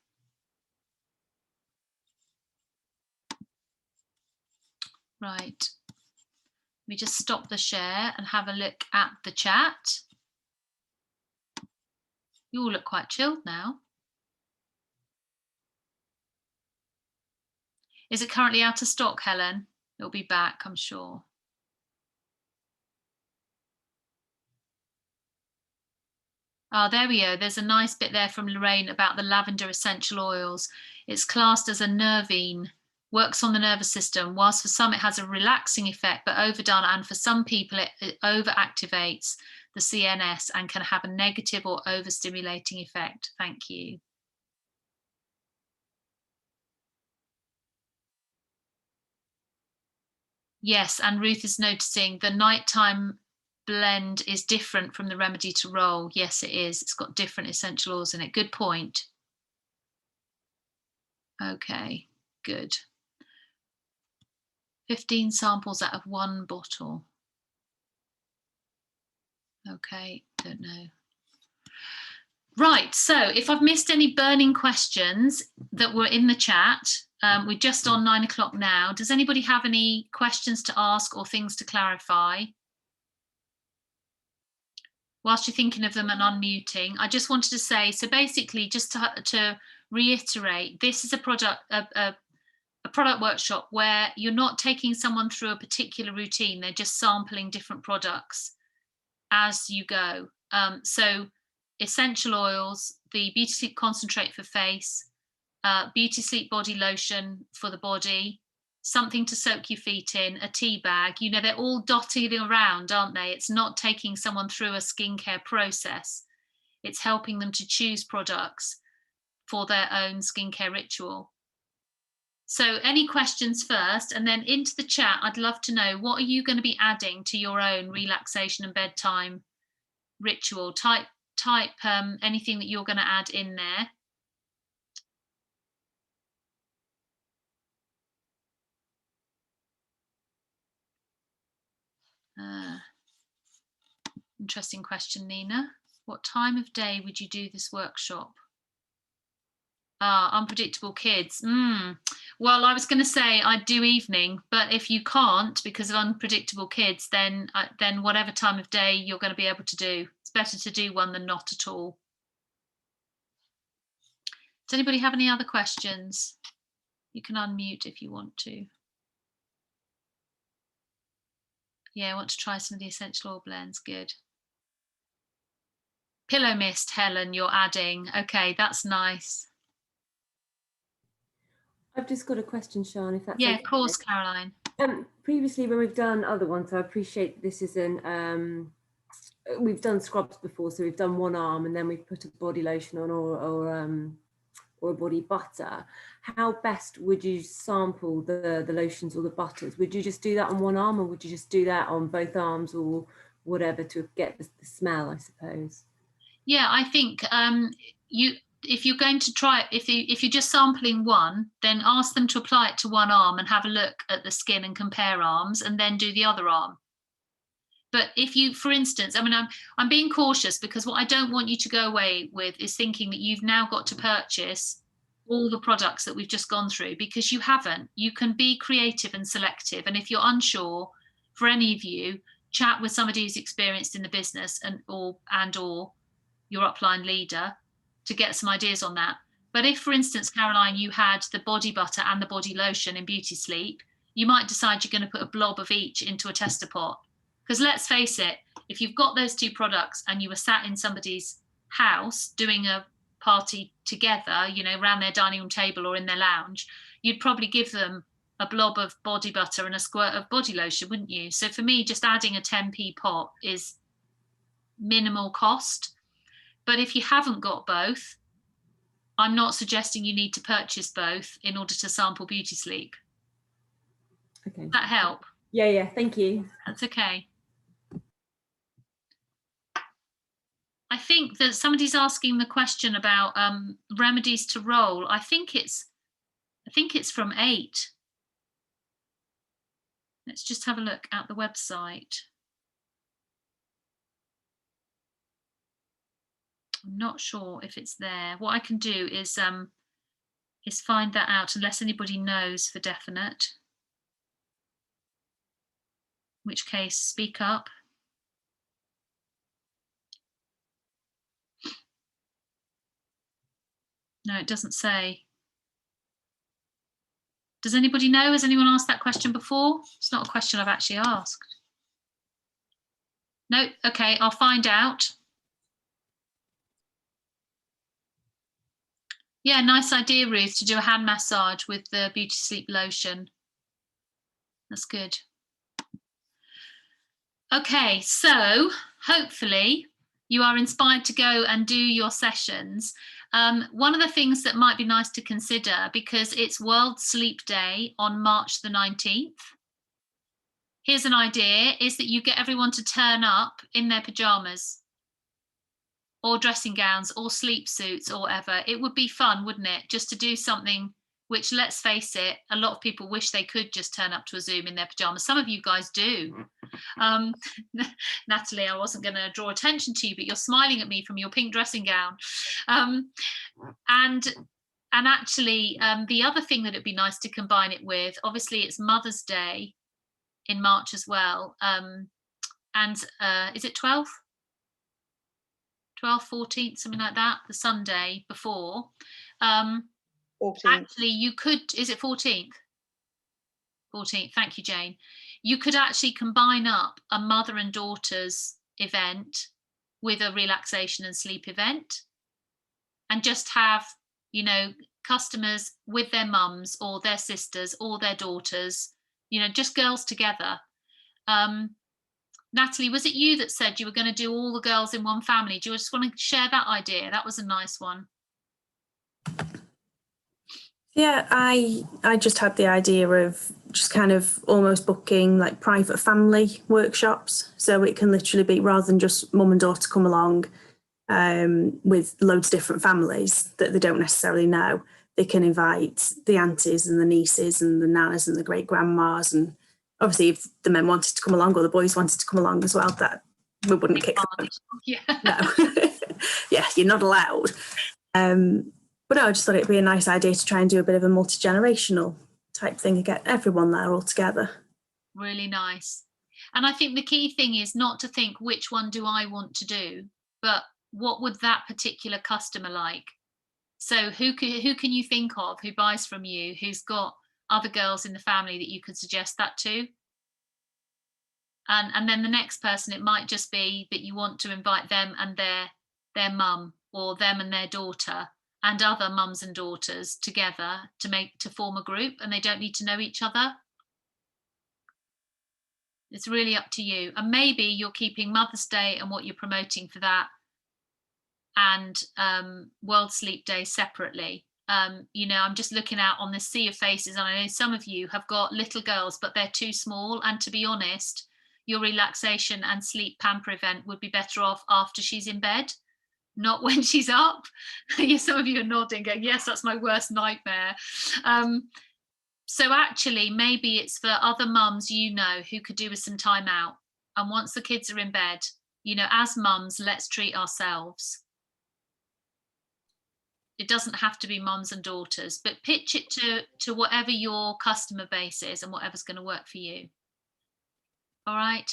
[SPEAKER 1] Right. Let me just stop the share and have a look at the chat. You all look quite chilled now. Is it currently out of stock, Helen? It'll be back, I'm sure. Oh, there we go. There's a nice bit there from Lorraine about the lavender essential oils. It's classed as a nervine, works on the nervous system, whilst for some it has a relaxing effect, but overdone, and for some people it overactivates the CNS and can have a negative or overstimulating effect. Thank you. Yes, and Ruth is noticing the nighttime blend is different from the remedy to roll. Yes, it is. It's got different essential oils in it. Good point. Okay, good. 15 samples out of 1 bottle. Okay, don't know. Right, so if I've missed any burning questions that were in the chat, we're just on 9 o'clock now. Does anybody have any questions to ask or things to clarify? Whilst you're thinking of them and unmuting, I just wanted to say, so basically just to reiterate, this is a product workshop where you're not taking someone through a particular routine, they're just sampling different products as you go. So essential oils, the Beauty Sleep concentrate for face, Beauty Sleep body lotion for the body, something to soak your feet in, a tea bag. You know, they're all dotted around, aren't they? It's not taking someone through a skincare process. It's helping them to choose products for their own skincare ritual. So any questions first, and then into the chat, I'd love to know, what are you going to be adding to your own relaxation and bedtime ritual? Type anything that you're going to add in there. Interesting question, Nina. What time of day would you do this workshop? Unpredictable kids. Well, I was going to say I'd do evening, but if you can't because of unpredictable kids, then whatever time of day you're going to be able to do. It's better to do one than not at all. Does anybody have any other questions? You can unmute if you want to. Yeah, I want to try some of the essential oil blends. Good. Pillow mist, Helen, you're adding. Okay, that's nice.
[SPEAKER 4] I've just got a question, Sian, if that's
[SPEAKER 1] yeah,
[SPEAKER 4] okay.
[SPEAKER 1] Of course, Caroline.
[SPEAKER 4] Previously, when we've done other ones, I appreciate this isn't, we've done scrubs before, so we've done one arm and then we've put a body lotion on or a body butter. How best would you sample the lotions or the butters? Would you just do that on one arm, or would you just do that on both arms or whatever to get the smell, I suppose?
[SPEAKER 1] Yeah, I think if you're going to try, if you're just sampling one, then ask them to apply it to one arm and have a look at the skin and compare arms, and then do the other arm. But if you, for instance, I mean, I'm being cautious because what I don't want you to go away with is thinking that you've now got to purchase all the products that we've just gone through, because you haven't. You can be creative and selective. And if you're unsure, for any of you, chat with somebody who's experienced in the business and or your upline leader to get some ideas on that. But if, for instance, Caroline, you had the body butter and the body lotion in Beauty Sleep, you might decide you're going to put a blob of each into a tester pot. Because let's face it, if you've got those two products and you were sat in somebody's house doing a party together, you know, around their dining room table or in their lounge, you'd probably give them a blob of body butter and a squirt of body lotion, wouldn't you? So for me, just adding a 10p pot is minimal cost. But if you haven't got both, I'm not suggesting you need to purchase both in order to sample Beauty Sleep.
[SPEAKER 4] Okay.
[SPEAKER 1] Does that help?
[SPEAKER 4] Yeah, thank you.
[SPEAKER 1] That's okay. I think that somebody's asking the question about remedies to roll. I think it's from 8. Let's just have a look at the website. I'm not sure if it's there. What I can do is find that out, unless anybody knows for definite. In which case, speak up. No, it doesn't say. Does anybody know? Has anyone asked that question before? It's not a question I've actually asked. No, okay, I'll find out. Yeah, nice idea, Ruth, to do a hand massage with the Beauty Sleep lotion. That's good. Okay, so hopefully you are inspired to go and do your sessions. One of the things that might be nice to consider, because it's World Sleep Day on March the 19th. Here's an idea, is that you get everyone to turn up in their pajamas or dressing gowns or sleep suits or whatever. It would be fun, wouldn't it? Just to do something which, let's face it, a lot of people wish they could just turn up to a Zoom in their pajamas. Some of you guys do. Natalie, I wasn't going to draw attention to you, but you're smiling at me from your pink dressing gown. And actually, the other thing that it'd be nice to combine it with, obviously it's Mother's Day in March as well. And is it 12th? 12th, 14th, something like that, the Sunday before.
[SPEAKER 5] 14th.
[SPEAKER 1] Actually, you could, is it 14th? 14th, thank you, Jane. You could actually combine up a mother and daughter's event with a relaxation and sleep event, and just have, you know, customers with their mums or their sisters or their daughters, you know, just girls together. Natalie, was it you that said you were going to do all the girls in one family? Do you just want to share that idea? That was a nice one.
[SPEAKER 5] Yeah, I just had the idea of just kind of almost booking like private family workshops. So it can literally be, rather than just mum and daughter come along with loads of different families that they don't necessarily know, they can invite the aunties and the nieces and the nanas and the great grandmas. And obviously if the men wanted to come along or the boys wanted to come along as well, that we wouldn't kick them.
[SPEAKER 1] Yeah.
[SPEAKER 5] No. Yeah, you're not allowed. But no, I just thought it'd be a nice idea to try and do a bit of a multi-generational type thing and get everyone there all together.
[SPEAKER 1] Really nice. And I think the key thing is not to think which one do I want to do, but what would that particular customer like? So who can you think of who buys from you, who's got other girls in the family that you could suggest that to? And then the next person, it might just be that you want to invite them and their mum, or them and their daughter, and other mums and daughters together to form a group, and they don't need to know each other. It's really up to you. And maybe you're keeping Mother's Day and what you're promoting for that and World Sleep Day separately. You know, I'm just looking out on this sea of faces, and I know some of you have got little girls, but they're too small. And to be honest, your relaxation and sleep pamper event would be better off after she's in bed, not when she's up. Some of you are nodding, going, yes, that's my worst nightmare. So actually, maybe it's for other mums, you know, who could do with some time out. And once the kids are in bed, you know, as mums, let's treat ourselves. It doesn't have to be mums and daughters, but pitch it to whatever your customer base is and whatever's going to work for you. All right.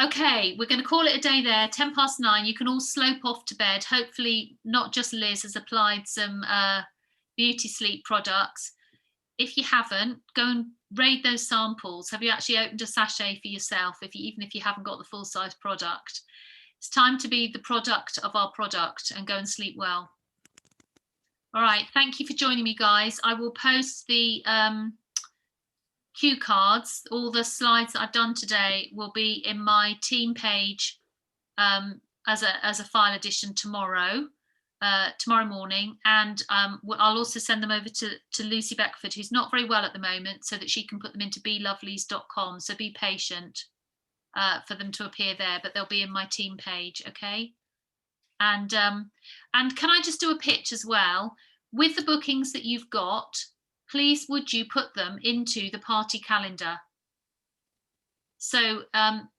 [SPEAKER 1] Okay, we're going to call it a day there, 9:10. You can all slope off to bed. Hopefully not just Liz has applied some beauty sleep products. If you haven't, go and raid those samples. Have you actually opened a sachet for yourself, even if you haven't got the full-size product? It's time to be the product of our product and go and sleep well. All right, thank you for joining me, guys. I will post the cue cards. All the slides that I've done today will be in my team page as a file edition tomorrow morning, and I'll also send them over to Lucy Beckford, who's not very well at the moment, so that she can put them into belovelies.com. So be patient for them to appear there, but they'll be in my team page. Okay. And can I just do a pitch as well? With the bookings that you've got, please would you put them into the party calendar? So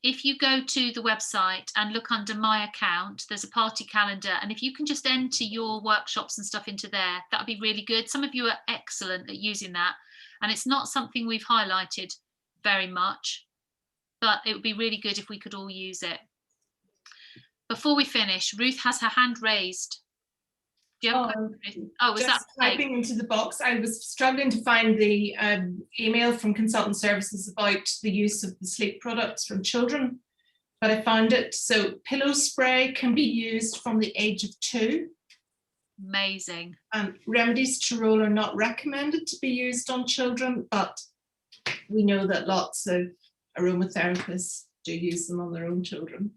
[SPEAKER 1] if you go to the website and look under my account, there's a party calendar, and if you can just enter your workshops and stuff into there, that would be really good. Some of you are excellent at using that, and it's not something we've highlighted very much, but it would be really good if we could all use it. Before we finish, Ruth has her hand raised. Do you have a question? Oh, is that
[SPEAKER 6] typing into the box? I was struggling to find the email from Consultant Services about the use of the sleep products from children, but I found it. So pillow spray can be used from the age of 2.
[SPEAKER 1] Amazing.
[SPEAKER 6] Remedies to roll are not recommended to be used on children, but we know that lots of aromatherapists do use them on their own children.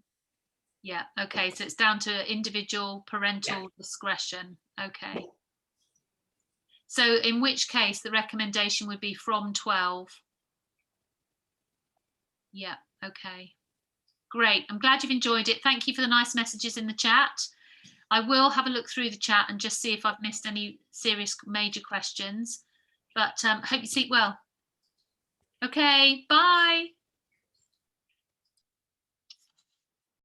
[SPEAKER 1] Yeah, okay, so it's down to individual parental discretion. Okay. So in which case the recommendation would be from 12. Yeah, okay. Great, I'm glad you've enjoyed it. Thank you for the nice messages in the chat. I will have a look through the chat and just see if I've missed any serious major questions, but hope you sleep well. Okay, bye.